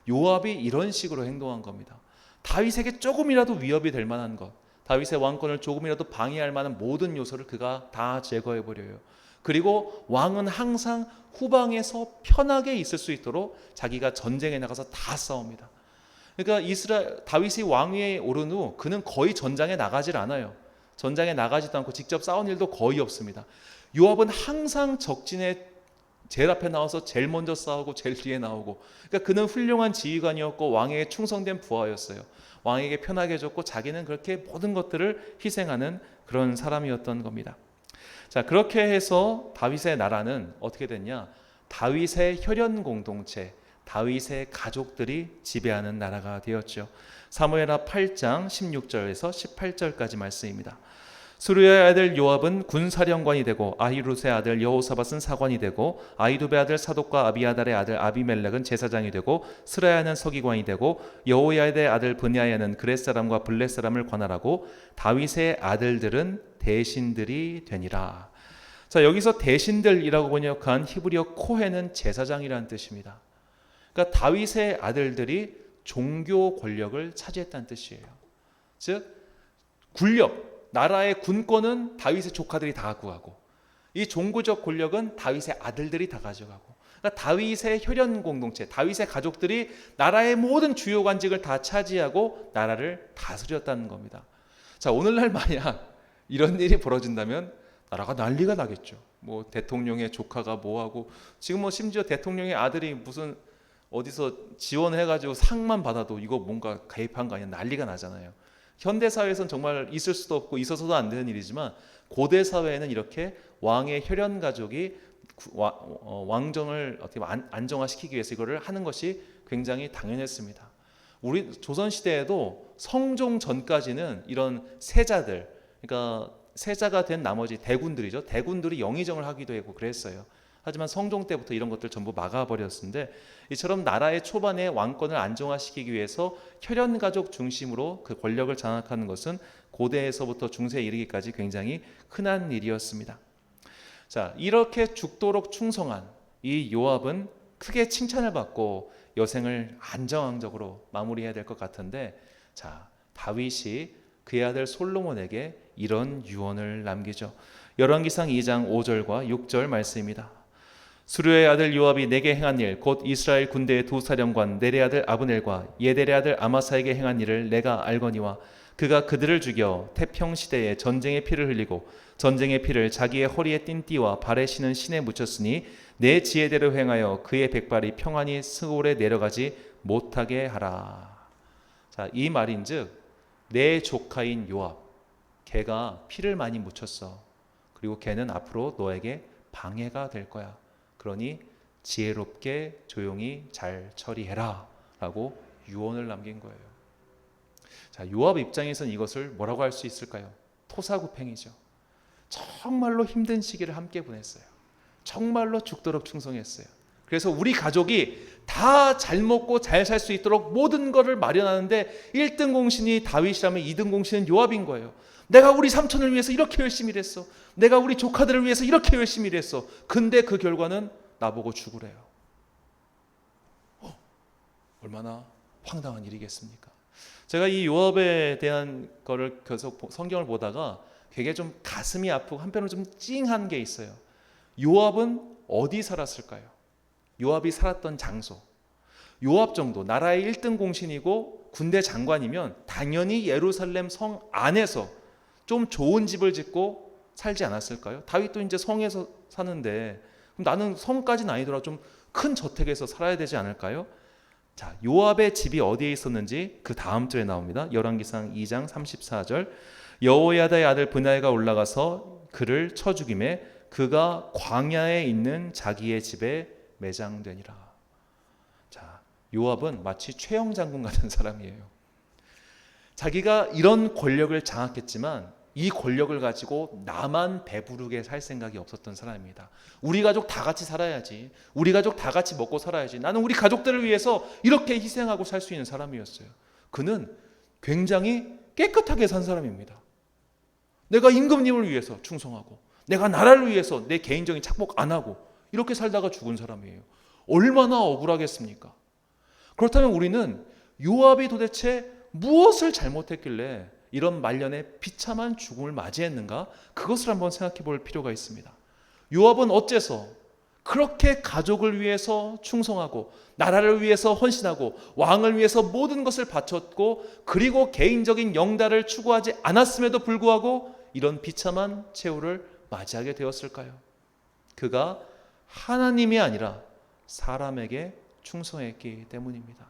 요압이 이런 식으로 행동한 겁니다. 다윗에게 조금이라도 위협이 될 만한 것, 다윗의 왕권을 조금이라도 방해할 만한 모든 요소를 그가 다 제거해버려요. 그리고 왕은 항상 후방에서 편하게 있을 수 있도록 자기가 전쟁에 나가서 다 싸웁니다. 그러니까 다윗이 왕위에 오른 후 그는 거의 전장에 나가질 않아요. 전장에 나가지도 않고 직접 싸운 일도 거의 없습니다. 요압은 항상 적진의 제일 앞에 나와서 제일 먼저 싸우고 제일 뒤에 나오고, 그러니까 그는 훌륭한 지휘관이었고 왕에게 충성된 부하였어요. 왕에게 편하게 해줬고 자기는 그렇게 모든 것들을 희생하는 그런 사람이었던 겁니다. 자, 그렇게 해서 다윗의 나라는 어떻게 됐냐? 다윗의 혈연 공동체, 다윗의 가족들이 지배하는 나라가 되었죠. 사무엘하 8장 16절에서 18절까지 말씀입니다. 수르야의 아들 요압은 군사령관이 되고 아히룻의 아들 여호사밧은 사관이 되고 아히두베 아들 사독과 아비아달의 아들 아비멜렉은 제사장이 되고 스라야는 서기관이 되고 여호야의 아들 브냐야는 그렛 사람과 블렛 사람을 관할하고 다윗의 아들들은 대신들이 되니라. 자, 여기서 대신들이라고 번역한 히브리어 코헨은 제사장이라는 뜻입니다. 그러니까 다윗의 아들들이 종교 권력을 차지했다는 뜻이에요. 즉 군력, 나라의 군권은 다윗의 조카들이 다 구하고 이 종교적 권력은 다윗의 아들들이 다 가져가고, 그러니까 다윗의 혈연 공동체, 다윗의 가족들이 나라의 모든 주요 관직을 다 차지하고 나라를 다스렸다는 겁니다. 자, 오늘날 만약 이런 일이 벌어진다면 나라가 난리가 나겠죠. 뭐 대통령의 조카가 뭐하고, 지금 뭐 심지어 대통령의 아들이 무슨 어디서 지원해가지고 상만 받아도 이거 뭔가 개입한 거 아니야, 난리가 나잖아요. 현대 사회에서는 정말 있을 수도 없고 있어서도 안 되는 일이지만 고대 사회에는 이렇게 왕의 혈연 가족이 왕정을 어떻게 안정화시키기 위해서 이거를 하는 것이 굉장히 당연했습니다. 우리 조선 시대에도 성종 전까지는 이런 세자들, 그러니까 세자가 된 나머지 대군들이죠. 대군들이 영의정을 하기도 했고 그랬어요. 하지만 성종 때부터 이런 것들 전부 막아버렸는데, 이처럼 나라의 초반에 왕권을 안정화시키기 위해서 혈연 가족 중심으로 그 권력을 장악하는 것은 고대에서부터 중세에 이르기까지 굉장히 흔한 일이었습니다. 자, 이렇게 죽도록 충성한 이 요압은 크게 칭찬을 받고 여생을 안정적으로 마무리해야 될 것 같은데, 자, 다윗이 그의 아들 솔로몬에게 이런 유언을 남기죠. 열왕기상 2장 5절과 6절 말씀입니다. 수르의 아들 요압이 내게 행한 일, 곧 이스라엘 군대의 두 사령관 넬의 아들 아브넬과 예델의 아들 아마사에게 행한 일을 내가 알거니와 그가 그들을 죽여 태평 시대에 전쟁의 피를 흘리고 전쟁의 피를 자기의 허리에 띤 띠와 발에 신은 신에 묻혔으니 내 지혜대로 행하여 그의 백발이 평안히 스올에 내려가지 못하게 하라. 자, 이 말인즉 내 조카인 요압, 걔가 피를 많이 묻혔어. 그리고 걔는 앞으로 너에게 방해가 될 거야. 그러니 지혜롭게 조용히 잘 처리해라 라고 유언을 남긴 거예요. 자, 요압 입장에서는 이것을 뭐라고 할 수 있을까요? 토사구팽이죠. 정말로 힘든 시기를 함께 보냈어요. 정말로 죽도록 충성했어요. 그래서 우리 가족이 다 잘 먹고 잘 살 수 있도록 모든 것을 마련하는데 1등 공신이 다윗이라면 2등 공신은 요압인 거예요. 내가 우리 삼촌을 위해서 이렇게 열심히 일했어. 내가 우리 조카들을 위해서 이렇게 열심히 일했어. 근데 그 결과는 나보고 죽으래요. 얼마나 황당한 일이겠습니까? 제가 이 요압에 대한 거를 계속 성경을 보다가 되게 좀 가슴이 아프고 한편으로 좀 찡한 게 있어요. 요압은 어디 살았을까요? 요압이 살았던 장소. 요압 정도 나라의 1등 공신이고 군대 장관이면 당연히 예루살렘 성 안에서 좀 좋은 집을 짓고 살지 않았을까요? 다윗도 이제 성에서 사는데 그럼 나는 성까지는 아니더라도 좀 큰 저택에서 살아야 되지 않을까요? 자, 요압의 집이 어디에 있었는지 그 다음 절에 나옵니다. 열왕기상 2장 34절. 여호야다의 아들 브나야가 올라가서 그를 쳐 죽이매 그가 광야에 있는 자기의 집에 매장되니라. 자, 요압은 마치 최영 장군 같은 사람이에요. 자기가 이런 권력을 장악했지만 이 권력을 가지고 나만 배부르게 살 생각이 없었던 사람입니다. 우리 가족 다 같이 살아야지. 우리 가족 다 같이 먹고 살아야지. 나는 우리 가족들을 위해서 이렇게 희생하고 살 수 있는 사람이었어요. 그는 굉장히 깨끗하게 산 사람입니다. 내가 임금님을 위해서 충성하고 내가 나라를 위해서 내 개인적인 착복 안 하고 이렇게 살다가 죽은 사람이에요. 얼마나 억울하겠습니까? 그렇다면 우리는 요압이 도대체 무엇을 잘못했길래 이런 말년에 비참한 죽음을 맞이했는가? 그것을 한번 생각해 볼 필요가 있습니다. 요압은 어째서 그렇게 가족을 위해서 충성하고 나라를 위해서 헌신하고 왕을 위해서 모든 것을 바쳤고 그리고 개인적인 영달을 추구하지 않았음에도 불구하고 이런 비참한 최후를 맞이하게 되었을까요? 그가 하나님이 아니라 사람에게 충성했기 때문입니다.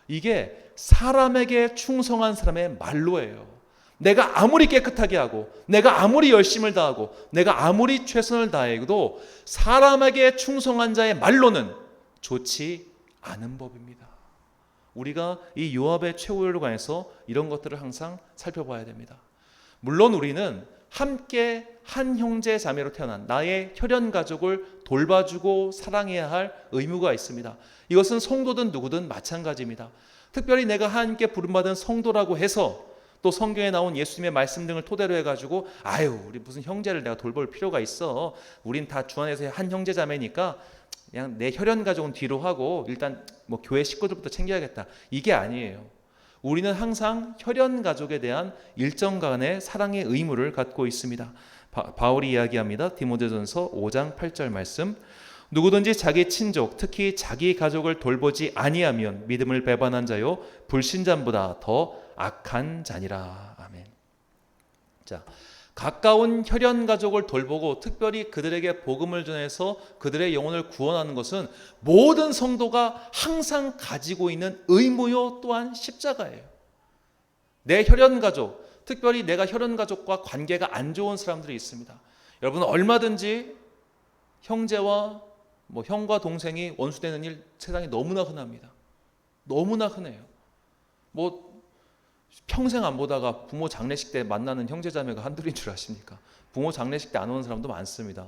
이게 사람에게 충성한 사람의 말로예요. 내가 아무리 깨끗하게 하고 내가 아무리 열심을 다하고 내가 아무리 최선을 다해도 사람에게 충성한 자의 말로는 좋지 않은 법입니다. 우리가 이 요압의 최후를 관해서 이런 것들을 항상 살펴봐야 됩니다. 물론 우리는 함께 한 형제 자매로 태어난 나의 혈연 가족을 돌봐주고 사랑해야 할 의무가 있습니다. 이것은 성도든 누구든 마찬가지입니다. 특별히 내가 하나님께 부름받은 성도라고 해서 또 성경에 나온 예수님의 말씀 등을 토대로 해가지고 우리 무슨 형제를 내가 돌볼 필요가 있어. 우린 다 주 안에서 한 형제 자매니까 그냥 내 혈연 가족은 뒤로 하고 일단 뭐 교회 식구들부터 챙겨야겠다. 이게 아니에요. 우리는 항상 혈연 가족에 대한 일정간의 사랑의 의무를 갖고 있습니다. 바울이 이야기합니다. 디모데전서 5장 8절 말씀. 누구든지 자기 친족, 특히 자기 가족을 돌보지 아니하면 믿음을 배반한 자요 불신자보다 더 악한 자니라. 아멘. 자, 가까운 혈연 가족을 돌보고 특별히 그들에게 복음을 전해서 그들의 영혼을 구원하는 것은 모든 성도가 항상 가지고 있는 의무요 또한 십자가예요. 내 혈연 가족, 특별히 내가 혈연 가족과 관계가 안 좋은 사람들이 있습니다. 여러분 얼마든지 형제와 형과 동생이 원수되는 일 세상에 너무나 흔합니다. 너무나 흔해요. 평생 안 보다가 부모 장례식 때 만나는 형제자매가 한둘인 줄 아십니까? 부모 장례식 때 안 오는 사람도 많습니다.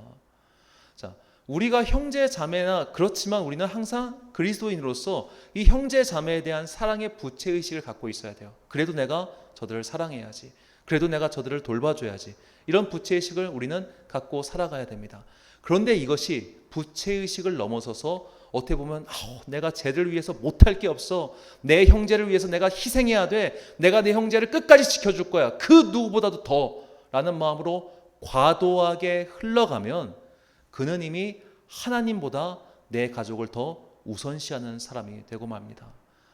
자, 우리가 형제자매나 그렇지만 우리는 항상 그리스도인으로서 이 형제자매에 대한 사랑의 부채의식을 갖고 있어야 돼요. 그래도 내가 저들을 사랑해야지. 그래도 내가 저들을 돌봐줘야지. 이런 부채의식을 우리는 갖고 살아가야 됩니다. 그런데 이것이 부채의식을 넘어서서 어떻게 보면 내가 쟤를 위해서 못할 게 없어. 내 형제를 위해서 내가 희생해야 돼. 내가 내 형제를 끝까지 지켜줄 거야. 그 누구보다도 더 라는 마음으로 과도하게 흘러가면 그는 이미 하나님보다 내 가족을 더 우선시하는 사람이 되고 맙니다.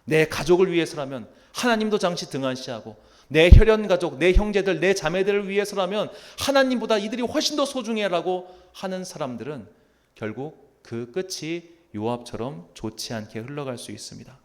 내 가족을 위해서라면 하나님도 잠시 등한시하고, 내 혈연 가족, 내 형제들, 내 자매들을 위해서라면 하나님보다 이들이 훨씬 더 소중해라고 하는 사람들은 결국 그 끝이 요압처럼 좋지 않게 흘러갈 수 있습니다.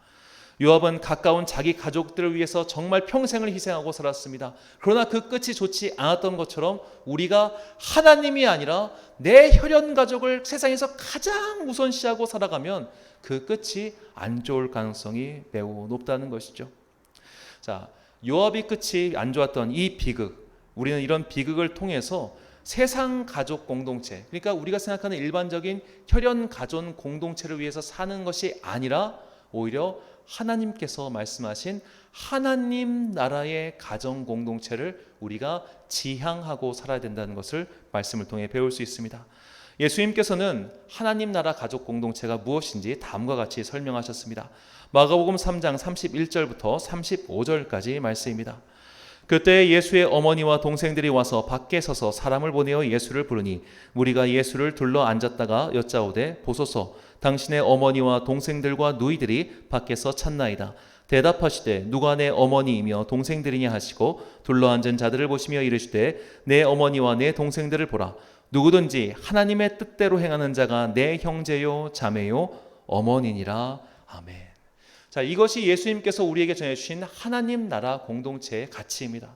요압은 가까운 자기 가족들을 위해서 정말 평생을 희생하고 살았습니다. 그러나 그 끝이 좋지 않았던 것처럼 우리가 하나님이 아니라 내 혈연 가족을 세상에서 가장 우선시하고 살아가면 그 끝이 안 좋을 가능성이 매우 높다는 것이죠. 자, 요압이 끝이 안 좋았던 이 비극, 우리는 이런 비극을 통해서 세상 가족 공동체, 그러니까 우리가 생각하는 일반적인 혈연 가족 공동체를 위해서 사는 것이 아니라 오히려 하나님께서 말씀하신 하나님 나라의 가정 공동체를 우리가 지향하고 살아야 된다는 것을 말씀을 통해 배울 수 있습니다. 예수님께서는 하나님 나라 가족 공동체가 무엇인지 다음과 같이 설명하셨습니다. 마가복음 3장 31절부터 35절까지 말씀입니다. 그때 예수의 어머니와 동생들이 와서 밖에 서서 사람을 보내어 예수를 부르니 무리가 예수를 둘러 앉았다가 여짜오되 보소서 당신의 어머니와 동생들과 누이들이 밖에서 찾나이다. 대답하시되 누가 내 어머니이며 동생들이냐 하시고 둘러앉은 자들을 보시며 이르시되 내 어머니와 내 동생들을 보라. 누구든지 하나님의 뜻대로 행하는 자가 내 형제요 자매요 어머니니라. 아멘. 자, 이것이 예수님께서 우리에게 전해주신 하나님 나라 공동체의 가치입니다.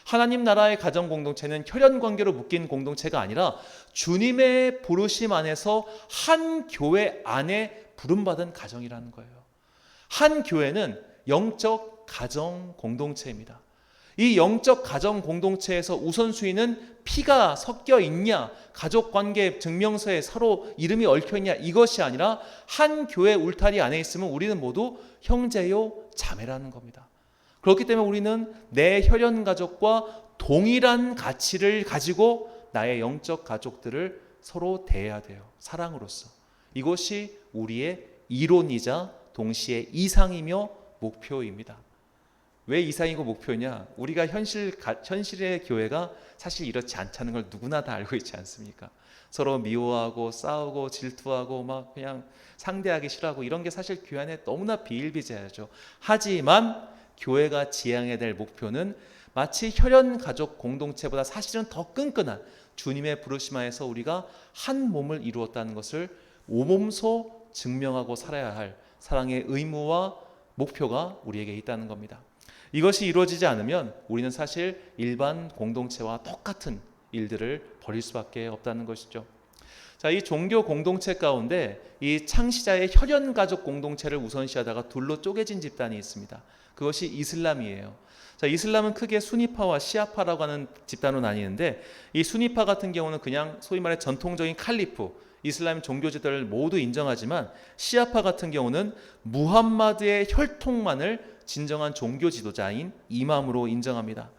하나님 나라의 가정 공동체는 혈연 관계로 묶인 공동체가 아니라 주님의 부르심 안에서 한 교회 안에 부름받은 가정이라는 거예요. 한 교회는 영적 가정 공동체입니다. 이 영적 가정 공동체에서 우선순위는 피가 섞여 있냐, 가족 관계 증명서에 서로 이름이 얽혀 있냐, 이것이 아니라 한 교회 울타리 안에 있으면 우리는 모두 형제요 자매라는 겁니다. 그렇기 때문에 우리는 내 혈연 가족과 동일한 가치를 가지고 나의 영적 가족들을 서로 대해야 돼요. 사랑으로서. 이것이 우리의 이론이자 동시에 이상이며 목표입니다. 왜 이상이고 목표냐? 우리가 현실의 교회가 사실 이렇지 않다는 걸 누구나 다 알고 있지 않습니까? 서로 미워하고 싸우고 질투하고 막 그냥 상대하기 싫어하고 이런 게 사실 교회 안에 너무나 비일비재하죠. 하지만 교회가 지향해야 될 목표는 마치 혈연 가족 공동체보다 사실은 더 끈끈한 주님의 부르심 하에서 우리가 한 몸을 이루었다는 것을 오몸소 증명하고 살아야 할 사랑의 의무와 목표가 우리에게 있다는 겁니다. 이것이 이루어지지 않으면 우리는 사실 일반 공동체와 똑같은 일들을 벌일 수밖에 없다는 것이죠. 자, 이 종교 공동체 가운데 이 창시자의 혈연 가족 공동체를 우선시하다가 둘로 쪼개진 집단이 있습니다. 그것이 이슬람이에요. 자, 이슬람은 크게 수니파와 시아파라고 하는 집단으로 나뉘는데 이 수니파 같은 경우는 그냥 소위 말해 전통적인 칼리프, 이슬람 종교지들을 모두 인정하지만 시아파 같은 경우는 무함마드의 혈통만을 진정한 종교 지도자인 이맘으로 인정합니다.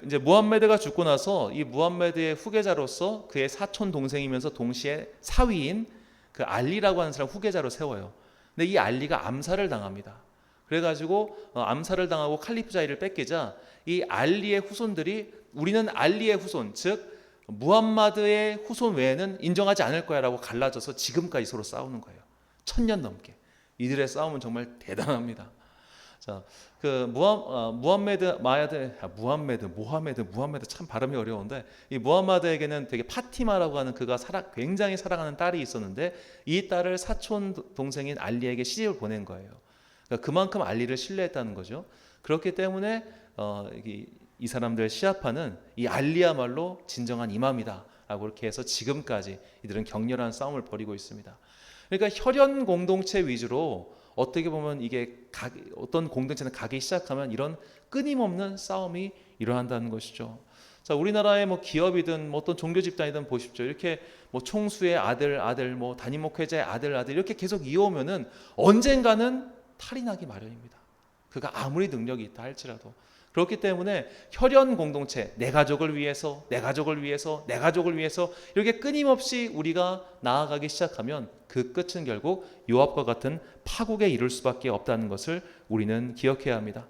이제 무함메드가 죽고 나서 이 무함메드의 후계자로서 그의 사촌 동생이면서 동시에 사위인 그 알리라고 하는 사람 후계자로 세워요. 근데 이 알리가 암살을 당합니다. 그래가지고 암살을 당하고 칼리프 자리를 뺏기자 이 알리의 후손들이 우리는 알리의 후손, 즉 무함마드의 후손 외에는 인정하지 않을 거야라고 갈라져서 지금까지 서로 싸우는 거예요. 1000년 넘게. 이들의 싸움은 정말 대단합니다. 자, 무함메드 참 발음이 어려운데 이 무함마드에게는 되게 파티마라고 하는 그가 굉장히 사랑하는 딸이 있었는데 이 딸을 사촌 동생인 알리에게 시집을 보낸 거예요. 그러니까 그만큼 알리를 신뢰했다는 거죠. 그렇기 때문에 이 사람들 시아파는 이 알리야말로 진정한 이맘이다라고 이렇게 해서 지금까지 이들은 격렬한 싸움을 벌이고 있습니다. 그러니까 혈연 공동체 위주로 어떻게 보면 이게 어떤 공동체는 가기 시작하면 이런 끊임없는 싸움이 일어난다는 것이죠. 자, 우리나라의 기업이든 어떤 종교 집단이든 보십시오. 이렇게 총수의 아들, 담임 목회자의 아들 이렇게 계속 이어오면은 언젠가는 탈이 나기 마련입니다. 그가 아무리 능력이 있다 할지라도. 그렇기 때문에 혈연 공동체, 내 가족을 위해서 이렇게 끊임없이 우리가 나아가기 시작하면 그 끝은 결국 요압과 같은 파국에 이를 수밖에 없다는 것을 우리는 기억해야 합니다.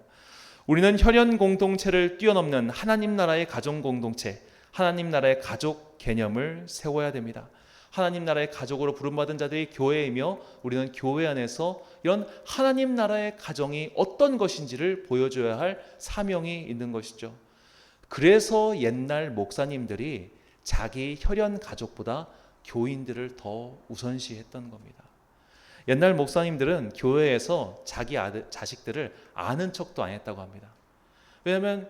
우리는 혈연 공동체를 뛰어넘는 하나님 나라의 가정 공동체, 하나님 나라의 가족 개념을 세워야 됩니다. 하나님 나라의 가족으로 부름받은 자들이 교회이며 우리는 교회 안에서 이런 하나님 나라의 가정이 어떤 것인지를 보여줘야 할 사명이 있는 것이죠. 그래서 옛날 목사님들이 자기 혈연 가족보다 교인들을 더 우선시했던 겁니다. 옛날 목사님들은 교회에서 자기 자식들을 아는 척도 안 했다고 합니다. 왜냐하면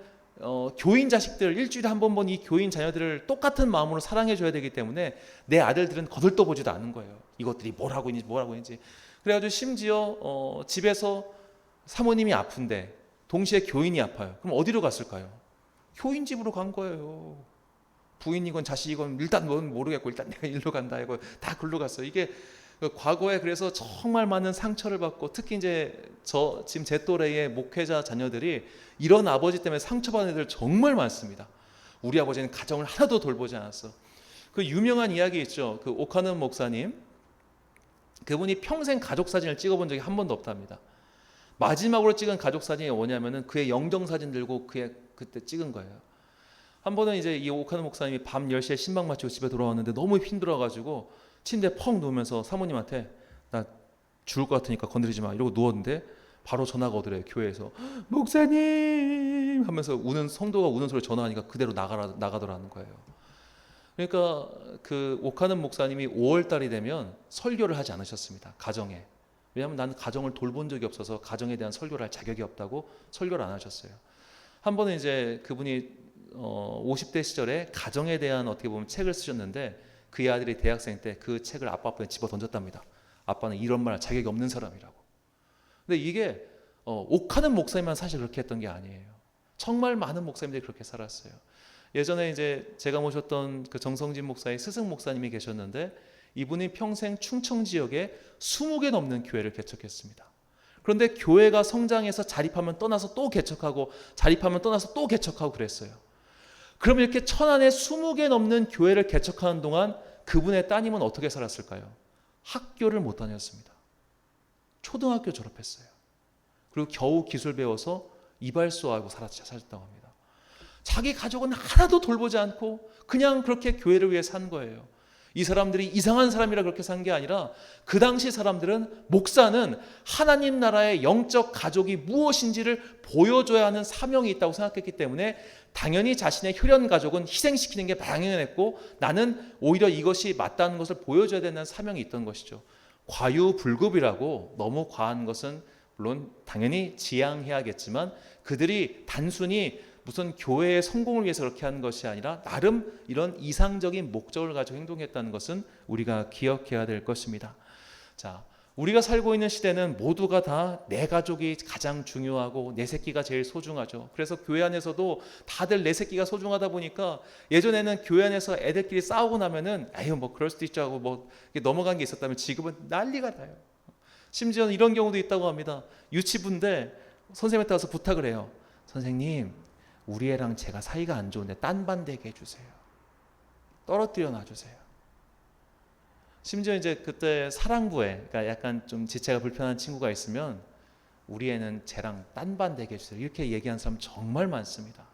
교인 자식들 일주일에 한 번 본 이 교인 자녀들을 똑같은 마음으로 사랑해 줘야 되기 때문에 내 아들들은 거들떠보지도 않은 거예요. 이것들이 뭘 하고 있는지. 그래가지고 심지어 집에서 사모님이 아픈데 동시에 교인이 아파요. 그럼 어디로 갔을까요? 교인 집으로 간 거예요. 부인이건 자식이건 일단 뭔 모르겠고 일단 내가 일로 간다 이거 다 글로 갔어요. 이게 과거에 그래서 정말 많은 상처를 받고 특히 이제 지금 제 또래의 목회자 자녀들이 이런 아버지 때문에 상처받은 애들 정말 많습니다. 우리 아버지는 가정을 하나도 돌보지 않았어. 그 유명한 이야기 있죠. 그 오카는 목사님, 그분이 평생 가족 사진을 찍어본 적이 한 번도 없답니다. 마지막으로 찍은 가족 사진이 뭐냐면은 그의 영정 사진 들고 그때 찍은 거예요. 한 번은 이제 이 오카는 목사님이 밤 10시에 신방 마치고 집에 돌아왔는데 너무 힘들어가지고 침대에 퍽 누우면서 사모님한테 나 죽을 것 같으니까 건드리지 마 이러고 누웠는데 바로 전화가 오더래요. 교회에서 목사님 하면서 성도가 우는 소리 전화하니까 그대로 나가더라는 거예요. 그러니까 그 오카는 목사님이 5월 달이 되면 설교를 하지 않으셨습니다. 가정에. 왜냐하면 나는 가정을 돌본 적이 없어서 가정에 대한 설교를 할 자격이 없다고 설교를 안 하셨어요. 한 번은 이제 그분이 50대 시절에 가정에 대한 어떻게 보면 책을 쓰셨는데 그의 아들이 대학생 때 그 책을 아빠 앞에 집어 던졌답니다. 아빠는 이런 말 할 자격이 없는 사람이라고. 근데 이게 옥하는 목사님만 사실 그렇게 했던 게 아니에요. 정말 많은 목사님들이 그렇게 살았어요. 예전에 이제 제가 모셨던 그 정성진 목사의 스승 목사님이 계셨는데 이분이 평생 충청 지역에 20개 넘는 교회를 개척했습니다. 그런데 교회가 성장해서 자립하면 떠나서 또 개척하고 자립하면 떠나서 또 개척하고 그랬어요. 그러면 이렇게 천안에 20개 넘는 교회를 개척하는 동안 그분의 따님은 어떻게 살았을까요? 학교를 못 다녔습니다. 초등학교 졸업했어요. 그리고 겨우 기술 배워서 이발소하고 살았다고 합니다. 자기 가족은 하나도 돌보지 않고 그냥 그렇게 교회를 위해 산 거예요. 이 사람들이 이상한 사람이라 그렇게 산 게 아니라 그 당시 사람들은 목사는 하나님 나라의 영적 가족이 무엇인지를 보여줘야 하는 사명이 있다고 생각했기 때문에 당연히 자신의 혈연 가족은 희생시키는 게 당연했고 나는 오히려 이것이 맞다는 것을 보여줘야 되는 사명이 있던 것이죠. 과유불급이라고 너무 과한 것은 물론 당연히 지양해야겠지만 그들이 단순히 무슨 교회의 성공을 위해서 그렇게 하는 것이 아니라 나름 이런 이상적인 목적을 가지고 행동했다는 것은 우리가 기억해야 될 것입니다. 자, 우리가 살고 있는 시대는 모두가 다 내 가족이 가장 중요하고 내 새끼가 제일 소중하죠. 그래서 교회 안에서도 다들 내 새끼가 소중하다 보니까 예전에는 교회 안에서 애들끼리 싸우고 나면은 에휴 뭐 그럴 수도 있죠 하고 뭐 넘어간 게 있었다면 지금은 난리가 나요. 심지어는 이런 경우도 있다고 합니다. 유치부인데 선생님한테 와서 부탁을 해요. 선생님 우리 애랑 제가 사이가 안 좋은데 딴 반 되게 해주세요. 떨어뜨려 놔주세요. 심지어 이제 그때 사랑부에 그러니까 약간 좀 지체가 불편한 친구가 있으면 우리 애는 쟤랑 딴 반 되게 해주세요. 이렇게 얘기하는 사람 정말 많습니다.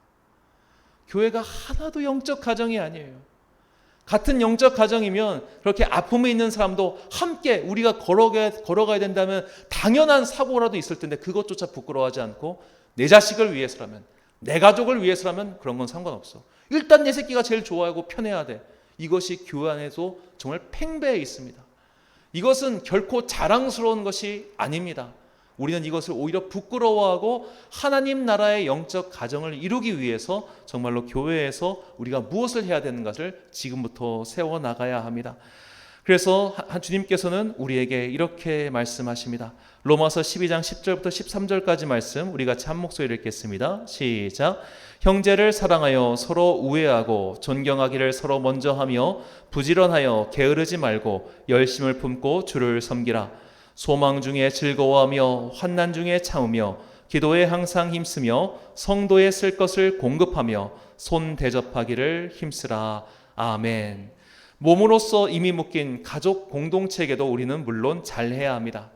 교회가 하나도 영적 가정이 아니에요. 같은 영적 가정이면 그렇게 아픔에 있는 사람도 함께 우리가 걸어가야 된다면 당연한 사고라도 있을 텐데 그것조차 부끄러워하지 않고 내 자식을 위해서라면 내 가족을 위해서라면 그런 건 상관없어. 일단 내 새끼가 제일 좋아하고 편해야 돼. 이것이 교회 안에도 정말 팽배해 있습니다. 이것은 결코 자랑스러운 것이 아닙니다. 우리는 이것을 오히려 부끄러워하고 하나님 나라의 영적 가정을 이루기 위해서 정말로 교회에서 우리가 무엇을 해야 되는 것을 지금부터 세워나가야 합니다. 그래서 주님께서는 우리에게 이렇게 말씀하십니다. 로마서 12장 10절부터 13절까지 말씀 우리 같이 한 목소리로 읽겠습니다. 시작. 형제를 사랑하여 서로 우애하고 존경하기를 서로 먼저 하며 부지런하여 게으르지 말고 열심을 품고 주를 섬기라. 소망 중에 즐거워하며 환난 중에 참으며 기도에 항상 힘쓰며 성도에 쓸 것을 공급하며 손 대접하기를 힘쓰라. 아멘. 몸으로서 이미 묶인 가족 공동체에게도 우리는 물론 잘해야 합니다.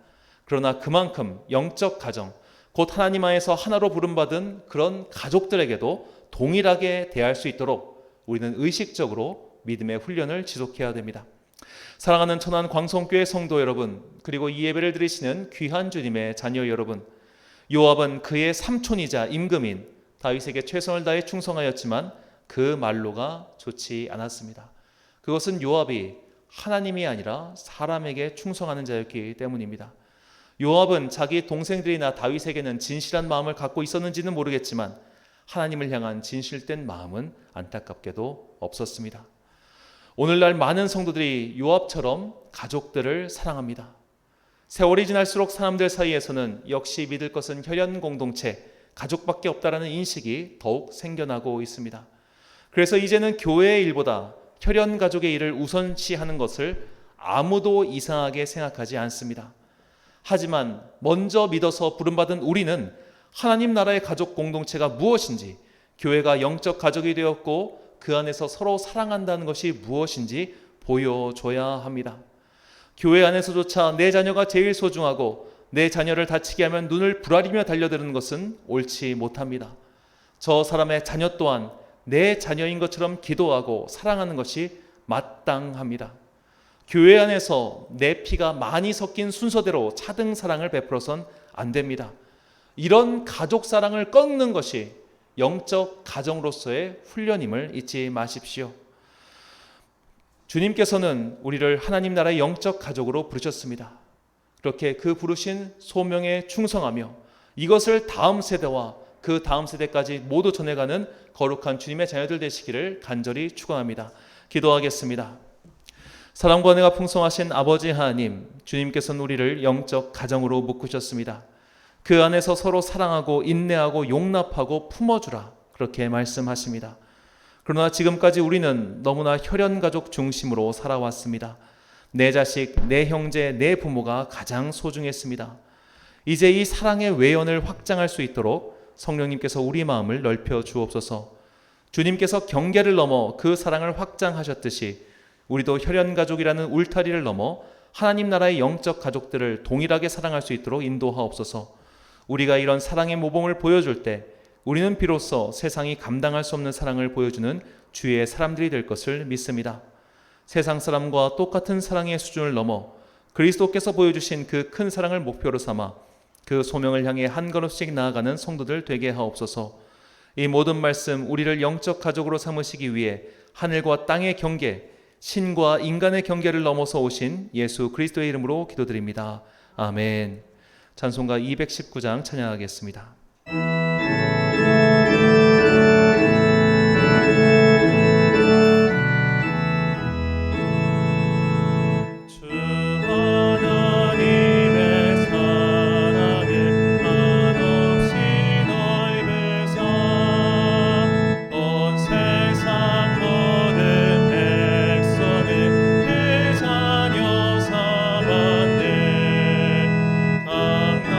그러나 그만큼 영적 가정, 곧 하나님 안에서 하나로 부름받은 그런 가족들에게도 동일하게 대할 수 있도록 우리는 의식적으로 믿음의 훈련을 지속해야 됩니다. 사랑하는 천안 광성교회 성도 여러분, 그리고 이 예배를 드리시는 귀한 주님의 자녀 여러분, 요압은 그의 삼촌이자 임금인 다윗에게 최선을 다해 충성하였지만 그 말로가 좋지 않았습니다. 그것은 요압이 하나님이 아니라 사람에게 충성하는 자였기 때문입니다. 요압은 자기 동생들이나 다윗에게는 진실한 마음을 갖고 있었는지는 모르겠지만 하나님을 향한 진실된 마음은 안타깝게도 없었습니다. 오늘날 많은 성도들이 요압처럼 가족들을 사랑합니다. 세월이 지날수록 사람들 사이에서는 역시 믿을 것은 혈연 공동체, 가족밖에 없다라는 인식이 더욱 생겨나고 있습니다. 그래서 이제는 교회의 일보다 혈연 가족의 일을 우선시하는 것을 아무도 이상하게 생각하지 않습니다. 하지만 먼저 믿어서 부름받은 우리는 하나님 나라의 가족 공동체가 무엇인지, 교회가 영적 가족이 되었고 그 안에서 서로 사랑한다는 것이 무엇인지 보여줘야 합니다. 교회 안에서조차 내 자녀가 제일 소중하고 내 자녀를 다치게 하면 눈을 부라리며 달려드는 것은 옳지 못합니다. 저 사람의 자녀 또한 내 자녀인 것처럼 기도하고 사랑하는 것이 마땅합니다. 교회 안에서 내 피가 많이 섞인 순서대로 차등 사랑을 베풀어선 안 됩니다. 이런 가족 사랑을 꺾는 것이 영적 가정으로서의 훈련임을 잊지 마십시오. 주님께서는 우리를 하나님 나라의 영적 가족으로 부르셨습니다. 그렇게 그 부르신 소명에 충성하며 이것을 다음 세대와 그 다음 세대까지 모두 전해가는 거룩한 주님의 자녀들 되시기를 간절히 축원합니다. 기도하겠습니다. 사랑과 은혜가 풍성하신 아버지 하나님, 주님께서는 우리를 영적 가정으로 묶으셨습니다. 그 안에서 서로 사랑하고 인내하고 용납하고 품어주라, 그렇게 말씀하십니다. 그러나 지금까지 우리는 너무나 혈연가족 중심으로 살아왔습니다. 내 자식, 내 형제, 내 부모가 가장 소중했습니다. 이제 이 사랑의 외연을 확장할 수 있도록 성령님께서 우리 마음을 넓혀 주옵소서. 주님께서 경계를 넘어 그 사랑을 확장하셨듯이 우리도 혈연가족이라는 울타리를 넘어 하나님 나라의 영적 가족들을 동일하게 사랑할 수 있도록 인도하옵소서. 우리가 이런 사랑의 모범을 보여줄 때 우리는 비로소 세상이 감당할 수 없는 사랑을 보여주는 주의 사람들이 될 것을 믿습니다. 세상 사람과 똑같은 사랑의 수준을 넘어 그리스도께서 보여주신 그 큰 사랑을 목표로 삼아 그 소명을 향해 한 걸음씩 나아가는 성도들 되게 하옵소서. 이 모든 말씀 우리를 영적 가족으로 삼으시기 위해 하늘과 땅의 경계, 신과 인간의 경계를 넘어서 오신 예수 그리스도의 이름으로 기도드립니다. 아멘. 찬송가 219장 찬양하겠습니다.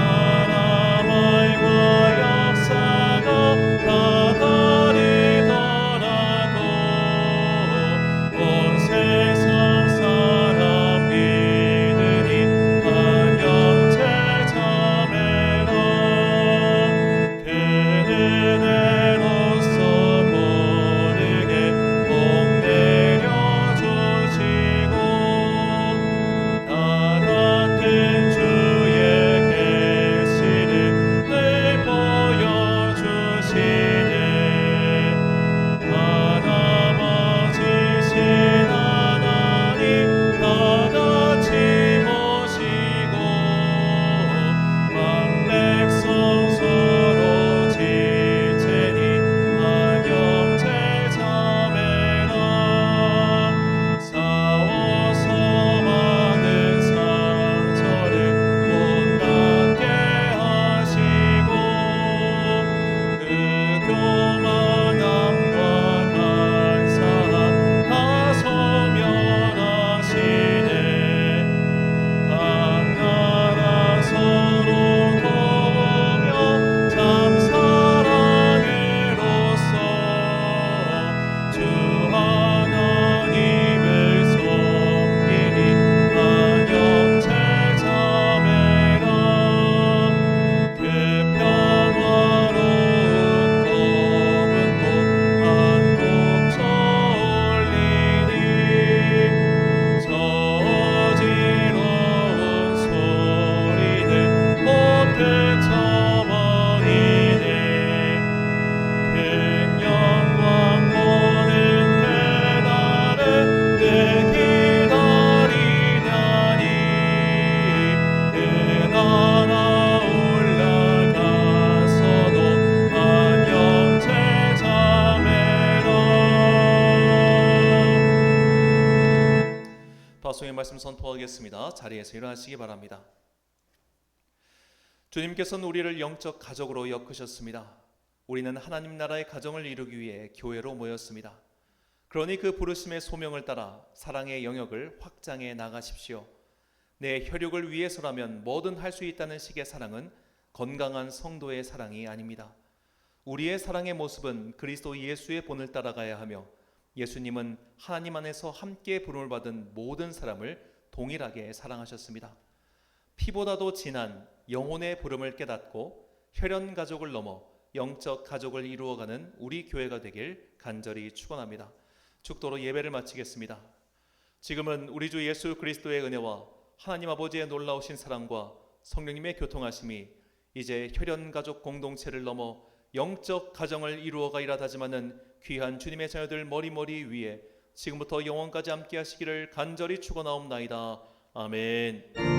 나라 말과 말씀 선포하겠습니다. 자리에서 일어나시기 바랍니다. 주님께서는 우리를 영적 가족으로 엮으셨습니다. 우리는 하나님 나라의 가정을 이루기 위해 교회로 모였습니다. 그러니 그 부르심의 소명을 따라 사랑의 영역을 확장해 나가십시오. 내 혈육을 위해서라면 뭐든 할 수 있다는 식의 사랑은 건강한 성도의 사랑이 아닙니다. 우리의 사랑의 모습은 그리스도 예수의 본을 따라가야 하며 예수님은 하나님 안에서 함께 부름을 받은 모든 사람을 동일하게 사랑하셨습니다. 피보다도 진한 영혼의 부름을 깨닫고 혈연 가족을 넘어 영적 가족을 이루어가는 우리 교회가 되길 간절히 축원합니다. 축도로 예배를 마치겠습니다. 지금은 우리 주 예수 그리스도의 은혜와 하나님 아버지의 놀라우신 사랑과 성령님의 교통하심이 이제 혈연 가족 공동체를 넘어 영적 가정을 이루어가리라 다짐하는 귀한 주님의 자녀들 머리머리 위에 지금부터 영원까지 함께 하시기를 간절히 축원하옵나이다. 아멘.